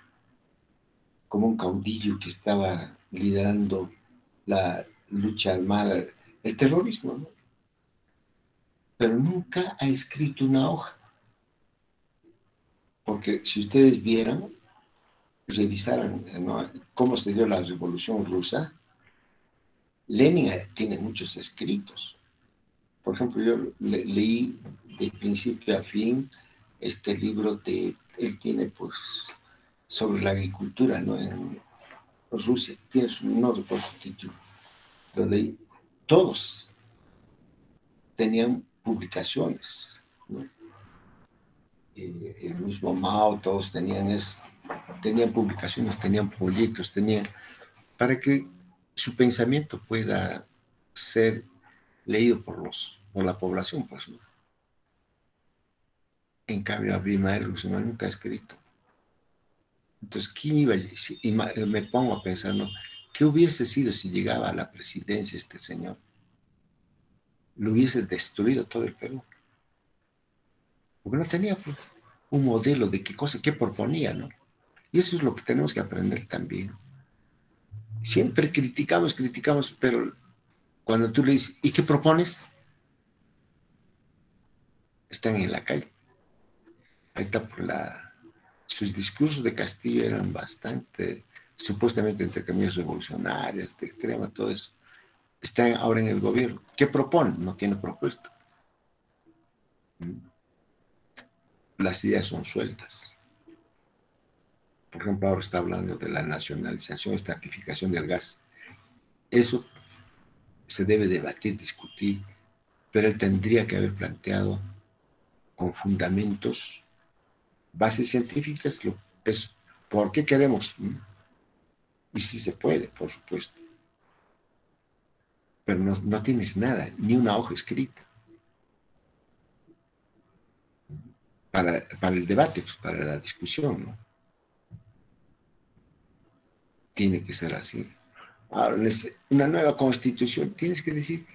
Speaker 1: como un caudillo que estaba liderando la lucha armada, el terrorismo, ¿no? Pero nunca ha escrito una hoja, porque si ustedes vieran, revisaran, ¿no? Cómo se dio la Revolución Rusa, Lenin tiene muchos escritos. Por ejemplo, yo leí de principio a fin este libro él tiene pues sobre la agricultura, ¿no? En Rusia, tiene no recuerdo su título, lo leí. Todos tenían publicaciones, ¿no? El mismo Mao, todos tenían eso, tenían publicaciones, tenían proyectos, para que su pensamiento pueda ser leído por la población, pues, ¿no? En cambio, Abimael Guzmán nunca ha escrito. Entonces, ¿quién iba? Y me pongo a pensar, ¿no? ¿Qué hubiese sido si llegaba a la presidencia este señor? Lo hubiese destruido todo el Perú. Porque no tenía pues, un modelo de qué cosa, qué proponía, ¿no? Y eso es lo que tenemos que aprender también. Siempre criticamos, pero cuando tú le dices, ¿y qué propones? Están en la calle. Ahí está por sus discursos de Castillo eran bastante, supuestamente, entre comillas, revolucionarias, de extrema, todo eso. Están ahora en el gobierno. ¿Qué proponen? No tiene propuesta. Las ideas son sueltas. Por ejemplo, ahora está hablando de la nacionalización, estratificación del gas. Eso se debe debatir, discutir, pero él tendría que haber planteado con fundamentos, bases científicas, es por qué queremos. Y sí se puede, por supuesto, pero no tienes nada, ni una hoja escrita para el debate, pues, para la discusión, ¿no? Tiene que ser así. Ahora, una nueva constitución, tienes que decir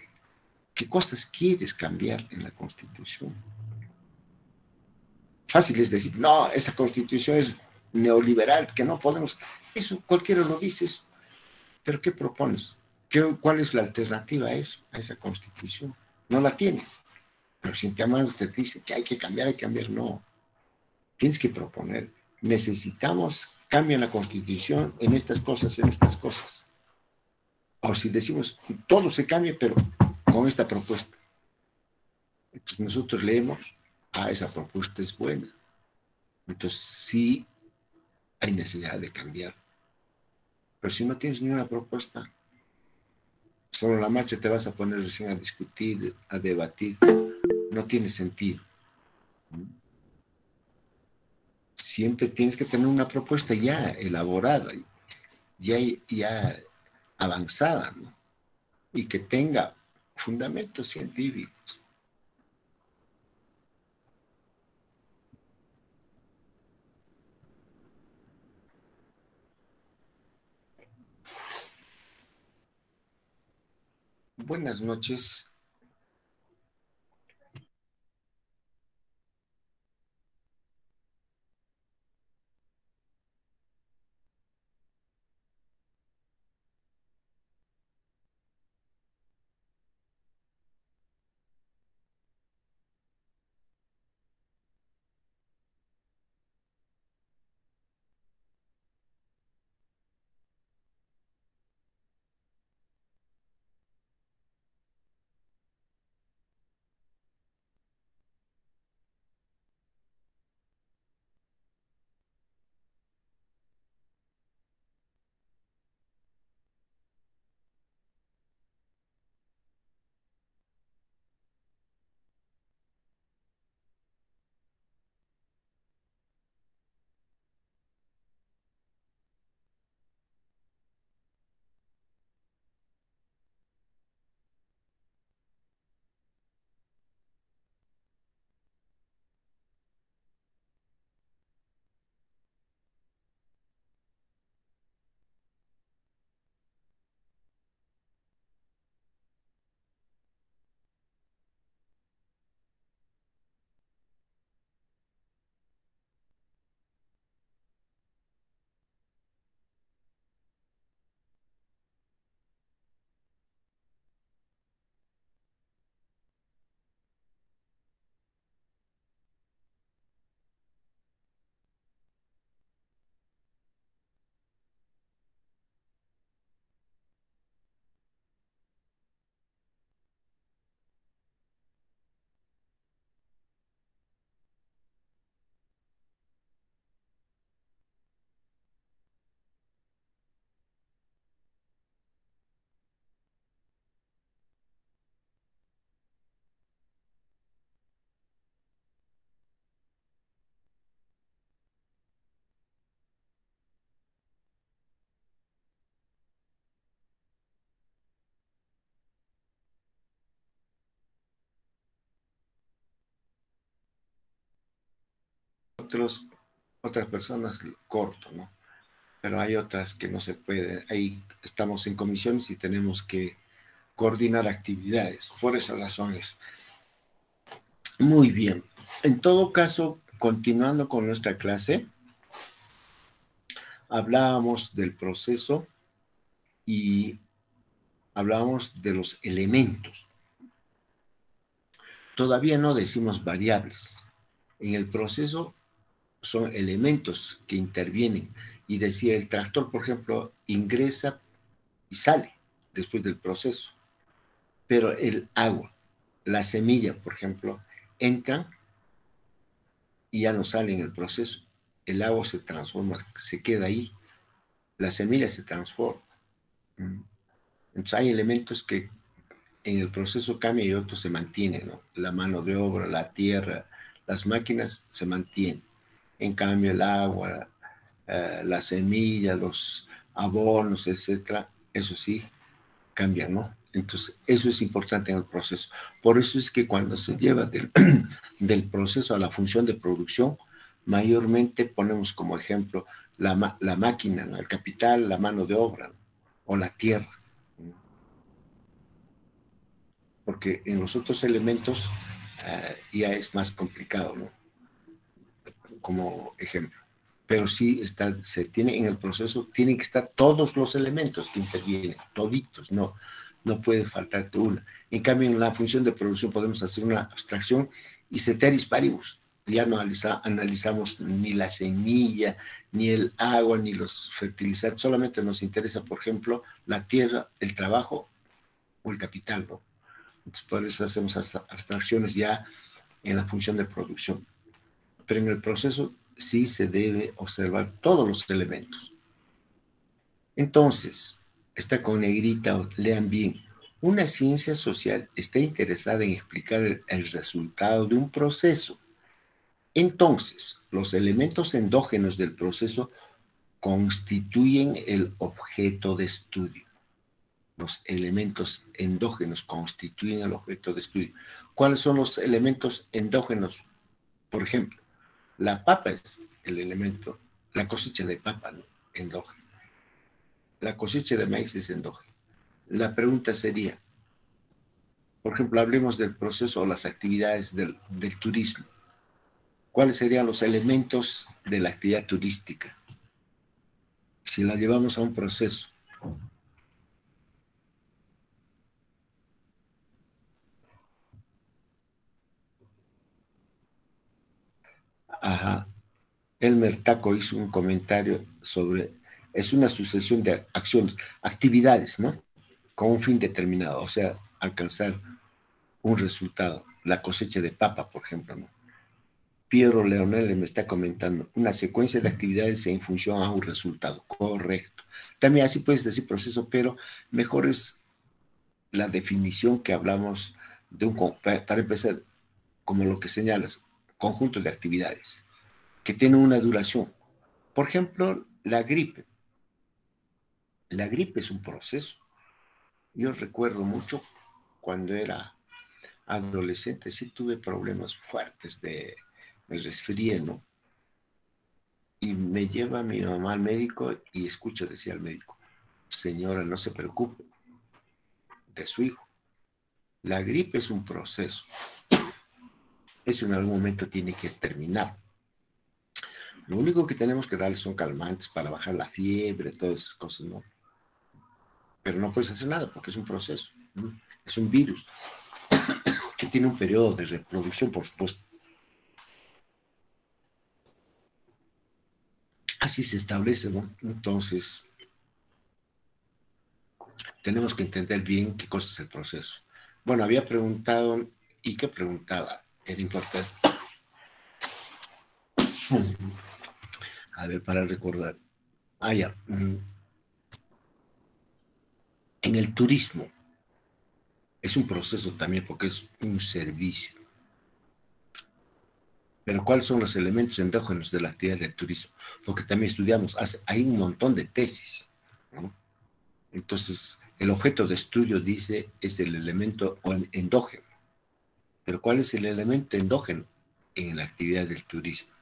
Speaker 1: qué cosas quieres cambiar en la constitución. Fácil es decir, no, esa constitución es neoliberal, que no podemos. Eso cualquiera lo dice, pero ¿qué propones? ¿Cuál es la alternativa a eso, a esa constitución? No la tiene. Pero si te aman, te dice que hay que cambiar, no. Tienes que proponer. Necesitamos, cambia la constitución en estas cosas, en estas cosas. O si decimos, todo se cambia, pero con esta propuesta. Entonces nosotros leemos, esa propuesta es buena. Entonces sí hay necesidad de cambiar. Pero si no tienes ninguna propuesta, solo la marcha te vas a poner recién a discutir, a debatir. No tiene sentido. Siempre tienes que tener una propuesta ya elaborada, ya avanzada, ¿no? Y que tenga fundamentos científicos. Buenas noches. otras personas corto, ¿no? Pero hay otras que no se pueden. Ahí estamos en comisiones y tenemos que coordinar actividades. Por esas razones. Muy bien. En todo caso, continuando con nuestra clase, hablábamos del proceso y hablábamos de los elementos. Todavía no decimos variables. En el proceso son elementos que intervienen. Y decía, el tractor, por ejemplo, ingresa y sale después del proceso. Pero el agua, la semilla, por ejemplo, entran y ya no sale en el proceso. El agua se transforma, se queda ahí. La semilla se transforma. Entonces hay elementos que en el proceso cambian y otros se mantienen, ¿no? La mano de obra, la tierra, las máquinas se mantienen. En cambio, el agua, la semilla, los abonos, etcétera, eso sí, cambian, ¿no? Entonces, eso es importante en el proceso. Por eso es que cuando se lleva del proceso a la función de producción, mayormente ponemos como ejemplo la máquina, ¿no? El capital, la mano de obra, ¿no? O la tierra. Porque en los otros elementos ya es más complicado, ¿no? Como ejemplo. Pero sí se tiene en el proceso, tienen que estar todos los elementos que intervienen, toditos, no puede faltarte una. En cambio, en la función de producción podemos hacer una abstracción y ceteris paribus. Ya no analizamos ni la semilla, ni el agua, ni los fertilizantes, solamente nos interesa, por ejemplo, la tierra, el trabajo o el capital, ¿no? Entonces, por eso hacemos abstracciones ya en la función de producción. Pero en el proceso sí se debe observar todos los elementos. Entonces, está con negrita, lean bien. Una ciencia social está interesada en explicar el resultado de un proceso. Entonces, los elementos endógenos del proceso constituyen el objeto de estudio. Los elementos endógenos constituyen el objeto de estudio. ¿Cuáles son los elementos endógenos? Por ejemplo, la papa es el elemento, la cosecha de papa, ¿no? Endógeno. La cosecha de maíz es endógeno. La pregunta sería, por ejemplo, hablemos del proceso o las actividades del turismo. ¿Cuáles serían los elementos de la actividad turística? Si la llevamos a un proceso. Ajá. Elmer Taco hizo un comentario sobre, es una sucesión de acciones, actividades, ¿no? Con un fin determinado, o sea, alcanzar un resultado. La cosecha de papa, por ejemplo, ¿no? Piero Leonel me está comentando, una secuencia de actividades en función a un resultado. Correcto. También así puedes decir proceso, pero mejor es la definición que hablamos de para empezar, como lo que señalas, conjunto de actividades que tienen una duración. Por ejemplo, la gripe. La gripe es un proceso. Yo recuerdo mucho cuando era adolescente, sí tuve problemas fuertes me resfrié, ¿no? Y me lleva mi mamá al médico y escucho decir al médico, señora, no se preocupe de su hijo. La gripe es un proceso. Eso en algún momento tiene que terminar. Lo único que tenemos que darle son calmantes para bajar la fiebre, todas esas cosas, ¿no? Pero no puedes hacer nada porque es un proceso, ¿no? Es un virus que tiene un periodo de reproducción, por supuesto. Así se establece, ¿no? Entonces, tenemos que entender bien qué cosa es el proceso. Bueno, había preguntado, ¿y qué preguntaba? Era importante. A ver, para recordar. Ah, ya. En el turismo es un proceso también porque es un servicio. Pero ¿cuáles son los elementos endógenos de la actividad del turismo? Porque también estudiamos, hay un montón de tesis, ¿no? Entonces, el objeto de estudio dice es el elemento endógeno. Pero ¿cuál es el elemento endógeno en la actividad del turismo?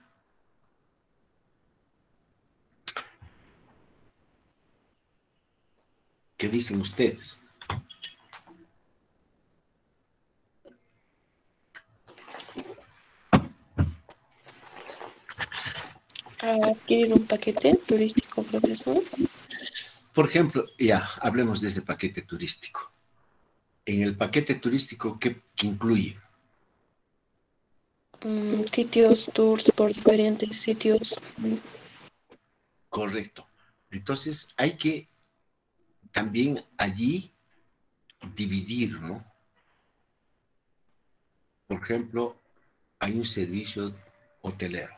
Speaker 1: ¿Qué dicen ustedes?
Speaker 2: Adquirir un paquete turístico, profesor.
Speaker 1: Por ejemplo, ya, hablemos de ese paquete turístico. En el paquete turístico, ¿qué incluye?
Speaker 2: Sitios, tours por diferentes sitios.
Speaker 1: Correcto. Entonces, hay que también allí dividir, ¿no? Por ejemplo, hay un servicio hotelero,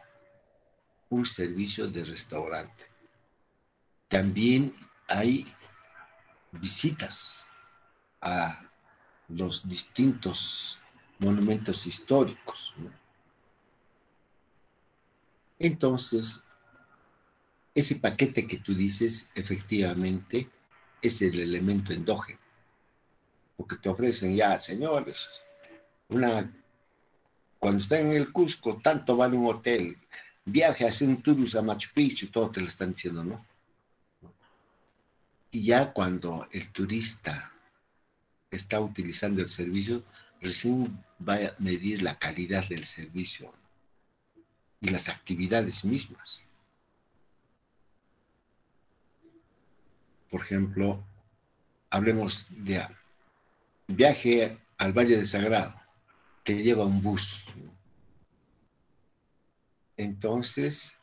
Speaker 1: un servicio de restaurante. También hay visitas a los distintos monumentos históricos, ¿no? Entonces, ese paquete que tú dices, efectivamente, es el elemento endógeno, porque te ofrecen ya, señores, cuando están en el Cusco, tanto vale un hotel, viaje, hacer un tour a Machu Picchu, todo te lo están diciendo, ¿no? Y ya cuando el turista está utilizando el servicio, recién va a medir la calidad del servicio y las actividades mismas. Por ejemplo, hablemos de viaje al Valle de Sagrado, te lleva un bus, ¿no? Entonces,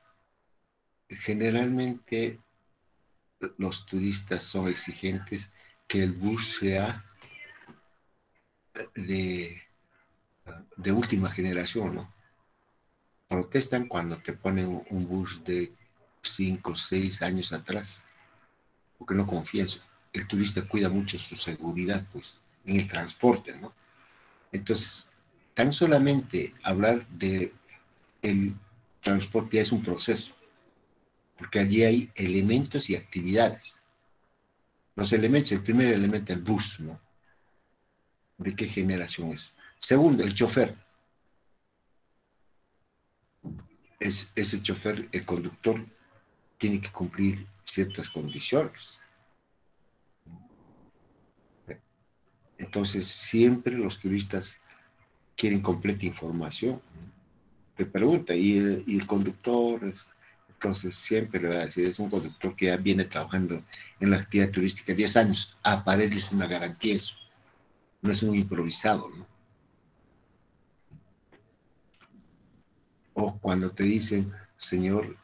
Speaker 1: generalmente los turistas son exigentes que el bus sea de, de última generación, ¿no? Protestan cuando te ponen un bus de 5 o 6 años atrás, porque no confían. El turista cuida mucho su seguridad, pues, en el transporte, ¿no? Entonces, tan solamente hablar de el transporte ya es un proceso, porque allí hay elementos y actividades. Los elementos, el primer elemento, el bus, ¿no? ¿De qué generación es? Segundo, el chofer. Ese chofer, el conductor, tiene que cumplir ciertas condiciones. Entonces, siempre los turistas quieren completa información. Te pregunta, ¿y el conductor? Entonces, siempre le va a decir, es un conductor que ya viene trabajando en la actividad turística 10 años. Para él es una garantía eso. No es un improvisado, ¿no? O cuando te dicen, señor,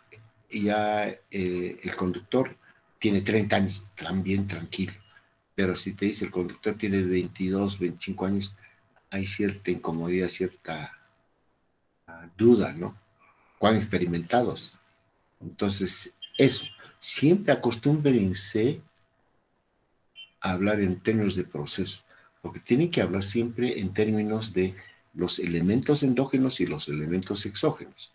Speaker 1: ya el conductor tiene 30 años, también tranquilo. Pero si te dice el conductor tiene 22, 25 años, hay cierta incomodidad, cierta duda, ¿no? Cuán experimentados. Entonces, eso, siempre acostúmbrense a hablar en términos de proceso, porque tienen que hablar siempre en términos de los elementos endógenos y los elementos exógenos.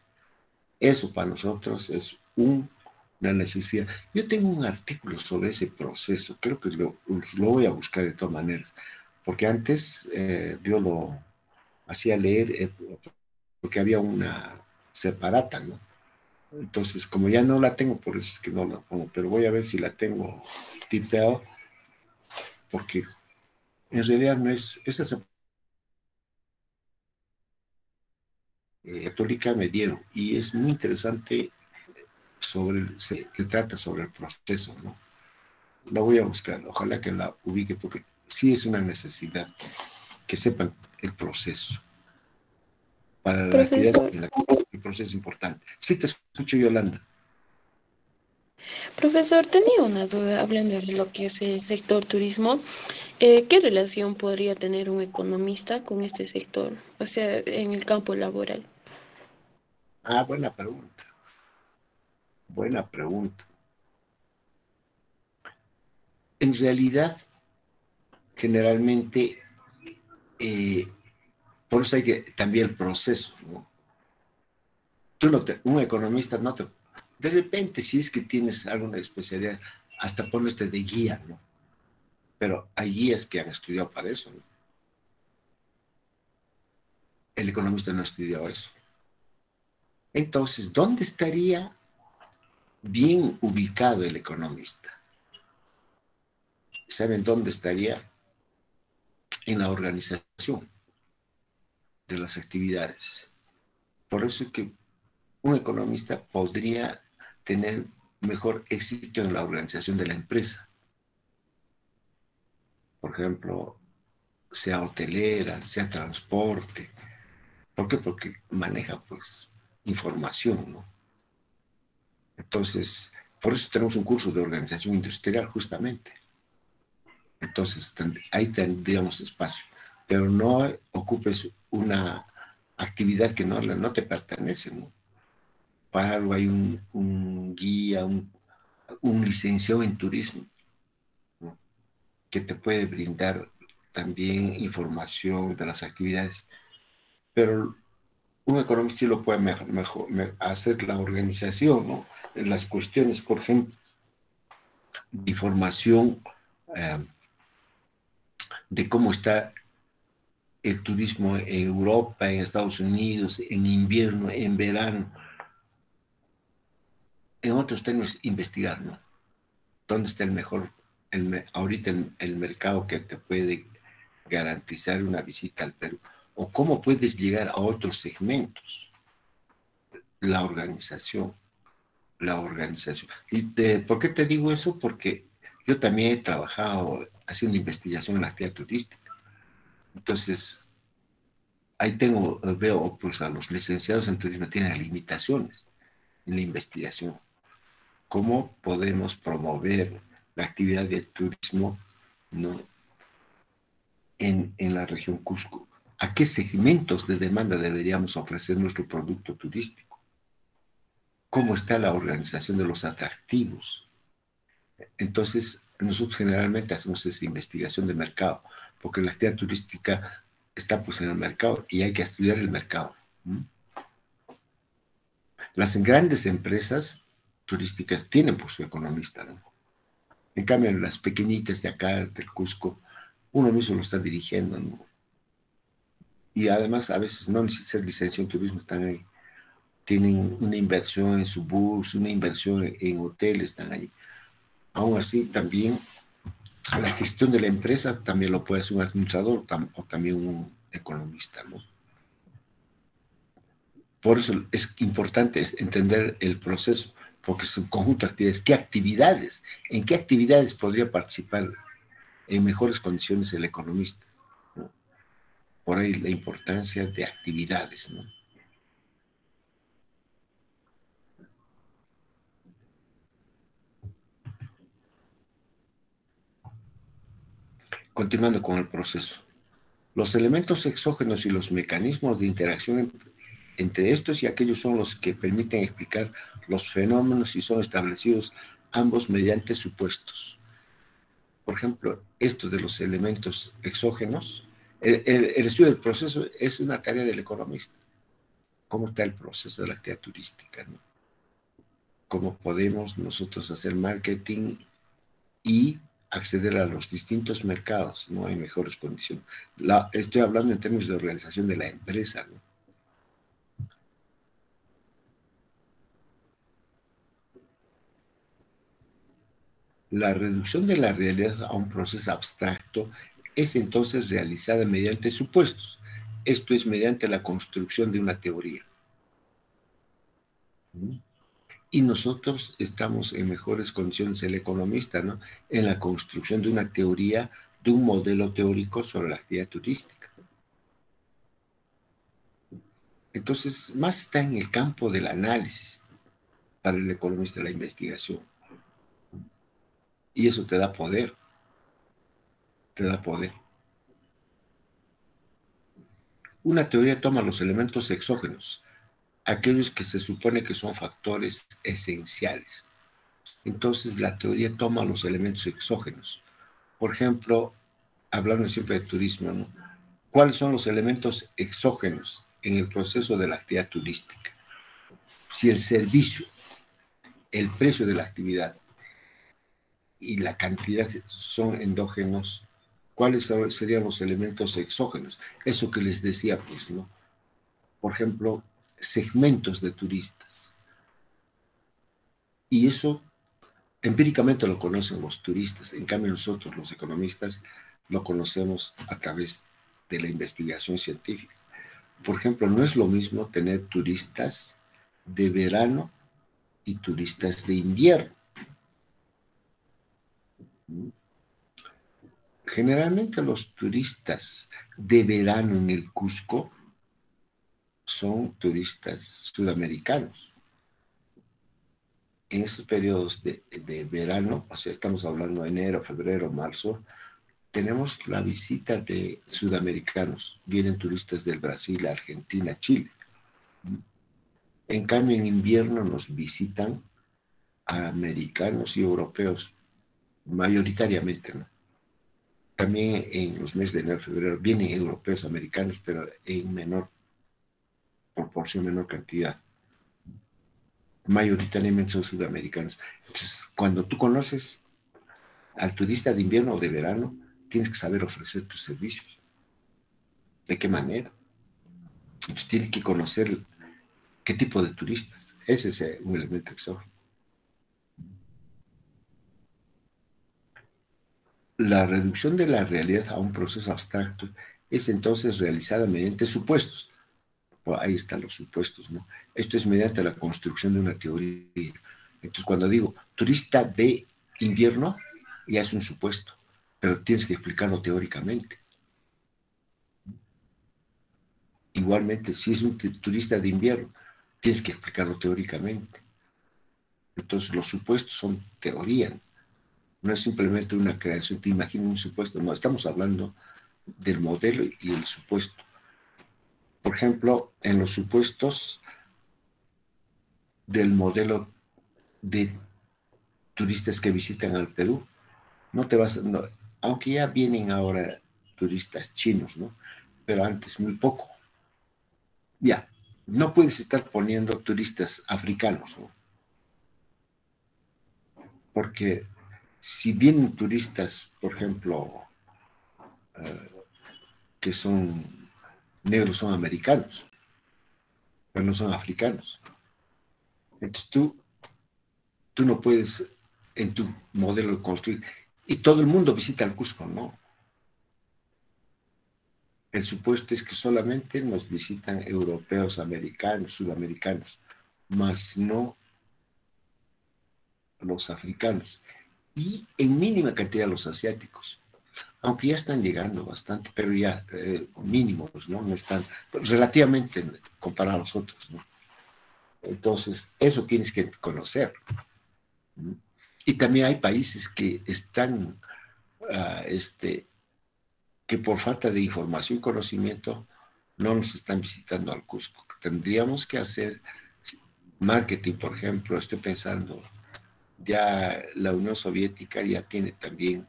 Speaker 1: Eso para nosotros es una necesidad. Yo tengo un artículo sobre ese proceso, creo que lo voy a buscar de todas maneras, porque antes yo lo hacía leer porque había una separata, ¿no? Entonces, como ya no la tengo, por eso es que no la pongo, pero voy a ver si la tengo tipeado, porque en realidad no es, esa católica me dieron, y es muy interesante que trata sobre el proceso, ¿no? La voy a buscar, ojalá que la ubique, porque sí es una necesidad que sepan el proceso. Para la actividad,
Speaker 2: Profesor,
Speaker 1: el proceso es importante. Sí, te escucho, Yolanda.
Speaker 2: profesor, tenía una duda hablando de lo que es el sector turismo. ¿Qué relación podría tener un economista con este sector? O sea, en el campo laboral.
Speaker 1: Ah, buena pregunta. Buena pregunta. En realidad, generalmente, eh, por eso hay que también el proceso, ¿no? Un economista no te... De repente, si es que tienes alguna especialidad, hasta ponerte de guía, ¿no? Pero hay guías que han estudiado para eso, ¿no? El economista no ha estudiado eso. Entonces, ¿dónde estaría bien ubicado el economista? ¿saben dónde estaría? En la organización de las actividades. Por eso es que un economista podría tener mejor éxito en la organización de la empresa. Por ejemplo, sea hotelera, sea transporte. ¿Por qué? Porque maneja, pues, información, ¿no? Entonces, por eso tenemos un curso de organización industrial, justamente. Entonces, ahí tendríamos espacio. Pero no ocupes una actividad que no te pertenece, ¿no? Para algo hay un guía, un licenciado en turismo, ¿no? Que te puede brindar también información de las actividades. Pero un economista sí lo puede hacer la organización, ¿no? En las cuestiones, por ejemplo, de información eh, de cómo está el turismo en Europa, en Estados Unidos, en invierno, en verano. En otros términos, investigar, ¿no? ¿Dónde está el mejor, ahorita el mercado que te puede garantizar una visita al Perú? ¿O cómo puedes llegar a otros segmentos? La organización, la organización. ¿Por qué te digo eso? Porque yo también he trabajado haciendo investigación en la actividad turística. Entonces, ahí veo pues a los licenciados en turismo tienen limitaciones en la investigación. ¿Cómo podemos promover la actividad de turismo, ¿no? en la región Cusco? ¿A qué segmentos de demanda deberíamos ofrecer nuestro producto turístico? ¿Cómo está la organización de los atractivos? Entonces, nosotros generalmente hacemos esa investigación de mercado, porque la actividad turística está pues en el mercado y hay que estudiar el mercado. ¿Mm? Las grandes empresas turísticas tienen por su economista, ¿no? En cambio, las pequeñitas de acá, del Cusco, uno mismo lo está dirigiendo, ¿no? Y además, a veces no necesitan ser licenciados en turismo, están ahí. Tienen una inversión en su bus, una inversión en hoteles, están ahí. Aún así, también la gestión de la empresa también lo puede hacer un administrador o también un economista, ¿no? Por eso es importante entender el proceso, porque es un conjunto de actividades. ¿Qué actividades? ¿En qué actividades podría participar en mejores condiciones el economista? ¿No? Por ahí la importancia de actividades, ¿no? Continuando con el proceso. Los elementos exógenos y los mecanismos de interacción entre estos y aquellos son los que permiten explicar los fenómenos y son establecidos ambos mediante supuestos. Por ejemplo, esto de los elementos exógenos, el estudio del proceso es una tarea del economista. ¿Cómo está el proceso de la actividad turística, ¿no? ¿Cómo podemos nosotros hacer marketing y acceder a los distintos mercados, ¿no? En mejores condiciones? Estoy hablando en términos de organización de la empresa, ¿no? La reducción de la realidad a un proceso abstracto es entonces realizada mediante supuestos. Esto es mediante la construcción de una teoría. Y nosotros estamos en mejores condiciones, el economista, ¿no? En la construcción de una teoría, de un modelo teórico sobre la actividad turística. Entonces, más está en el campo del análisis para el economista, la investigación. Y eso te da poder, te da poder. Una teoría toma los elementos exógenos, aquellos que se supone que son factores esenciales. Entonces, la teoría toma los elementos exógenos. Por ejemplo, hablando siempre de turismo, ¿no? ¿Cuáles son los elementos exógenos en el proceso de la actividad turística? Si el servicio, el precio de la actividad y la cantidad son endógenos, ¿cuáles serían los elementos exógenos? Eso que les decía, pues, ¿no? Por ejemplo, segmentos de turistas. Y eso empíricamente lo conocen los turistas, en cambio nosotros los economistas lo conocemos a través de la investigación científica. Por ejemplo, no es lo mismo tener turistas de verano y turistas de invierno. Generalmente los turistas de verano en el Cusco son turistas sudamericanos. En esos periodos de verano, o sea, estamos hablando de enero, febrero, marzo, tenemos la visita de sudamericanos. Vienen turistas del Brasil, Argentina, Chile. En cambio, en invierno nos visitan americanos y europeos, mayoritariamente, ¿no? También en los meses de enero, febrero, vienen europeos, americanos, pero en menor proporción, menor cantidad. Mayoritariamente son sudamericanos. Entonces, cuando tú conoces al turista de invierno o de verano, tienes que saber ofrecer tus servicios. ¿De qué manera? Entonces, tienes que conocer qué tipo de turistas. Ese es un elemento exógeno. La reducción de la realidad a un proceso abstracto es entonces realizada mediante supuestos. Pues ahí están los supuestos, ¿no? Esto es mediante la construcción de una teoría. Entonces, cuando digo turista de invierno, ya es un supuesto, pero tienes que explicarlo teóricamente. Igualmente, si es un turista de invierno, tienes que explicarlo teóricamente. Entonces, los supuestos son teoría, no es simplemente una creación. Te imaginas un supuesto, no, estamos hablando del modelo y el supuesto. Por ejemplo, en los supuestos del modelo de turistas que visitan al Perú, no te vas, no, aunque ya vienen ahora turistas chinos, ¿no? Pero antes muy poco. Ya, no puedes estar poniendo turistas africanos, ¿no? Porque si vienen turistas, por ejemplo, que son negros, son americanos, pero no son africanos. Entonces tú no puedes en tu modelo construir. Y todo el mundo visita el Cusco, ¿no? El supuesto es que solamente nos visitan europeos, americanos, sudamericanos, más no los africanos. Y en mínima cantidad los asiáticos. Aunque ya están llegando bastante, pero ya mínimos, ¿no? No están, pues, relativamente comparados a los otros, ¿no? Entonces, eso tienes que conocer. ¿No? Y también hay países que están, que por falta de información y conocimiento no nos están visitando al Cusco. Tendríamos que hacer marketing, por ejemplo, estoy pensando, ya la Unión Soviética ya tiene también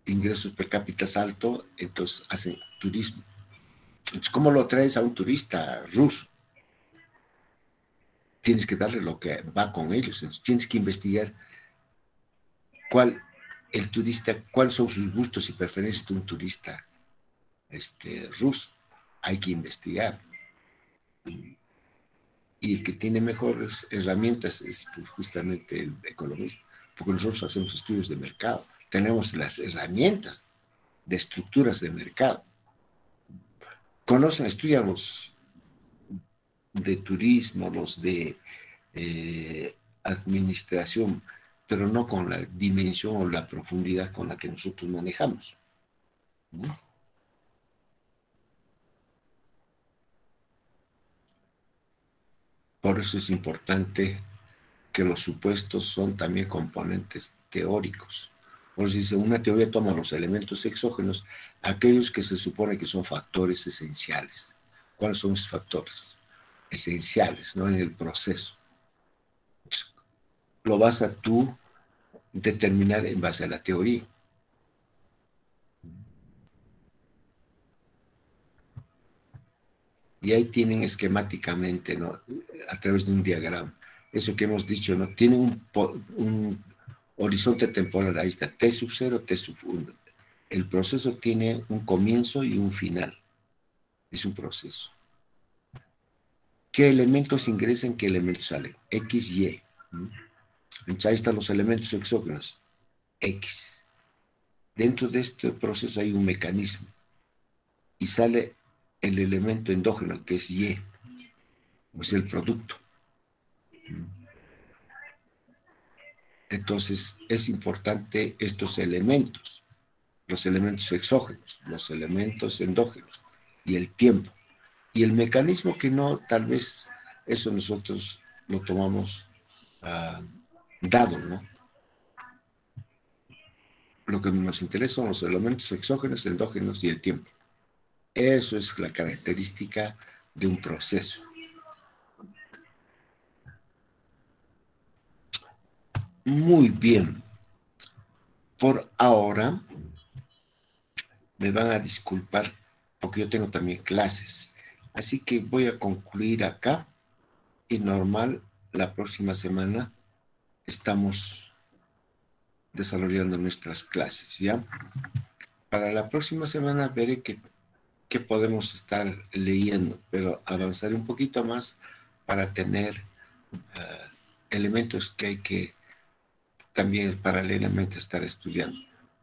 Speaker 1: ingresos per cápita altos, entonces hacen turismo. Entonces, ¿cómo lo traes a un turista ruso? Tienes que darle lo que va con ellos, entonces tienes que investigar cuál el turista, cuáles son sus gustos y preferencias de un turista ruso. Hay que investigar. Y el que tiene mejores herramientas es pues, justamente el economista, porque nosotros hacemos estudios de mercado, tenemos las herramientas de estructuras de mercado. Conocen, estudian los de turismo, los de administración, pero no con la dimensión o la profundidad con la que nosotros manejamos, ¿no? Por eso es importante que los supuestos son también componentes teóricos. Por eso dice, una teoría toma los elementos exógenos, aquellos que se supone que son factores esenciales. ¿Cuáles son esos factores esenciales, ¿no? En el proceso? Lo vas a tú determinar en base a la teoría. Y ahí tienen esquemáticamente, ¿no? A través de un diagrama. Eso que hemos dicho, ¿no? Tiene un horizonte temporal, ahí está, T sub 0, T sub 1. El proceso tiene un comienzo y un final. Es un proceso. ¿Qué elementos ingresan, qué elementos salen? X, Y. Entonces ahí están los elementos exógenos, X. Dentro de este proceso hay un mecanismo y sale el elemento endógeno, que es Y, o sea, el producto. Entonces es importante estos elementos, los elementos exógenos, los elementos endógenos y el tiempo. Y el mecanismo que no, tal vez eso nosotros lo tomamos dado, ¿no? Lo que nos interesa son los elementos exógenos, endógenos y el tiempo. Eso es la característica de un proceso. Muy bien. Por ahora, me van a disculpar porque yo tengo también clases. Así que voy a concluir acá y normal, la próxima semana estamos desarrollando nuestras clases, ¿ya? Para la próxima semana veré qué podemos estar leyendo, pero avanzaré un poquito más para tener elementos que hay que también paralelamente estar estudiando.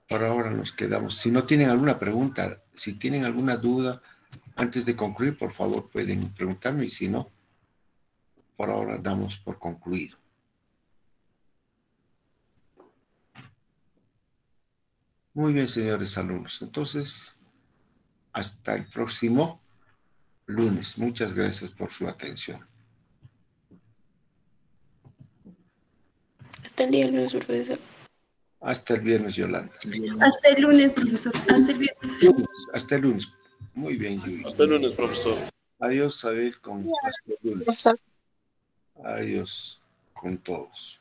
Speaker 1: Por ahora nos quedamos. Si no tienen alguna pregunta, si tienen alguna duda, antes de concluir, por favor, pueden preguntarme, y si no, por ahora damos por concluido. Muy bien, señores alumnos. Entonces, hasta el próximo lunes. Muchas gracias por su atención.
Speaker 2: Hasta el día lunes, profesor.
Speaker 1: Hasta el viernes, Yolanda.
Speaker 3: Hasta el lunes, profesor. Hasta el viernes.
Speaker 1: Hasta el lunes. Muy bien, Yuri.
Speaker 4: Hasta el lunes, profesor.
Speaker 1: Adiós, Abel, con hasta el lunes. Adiós con todos.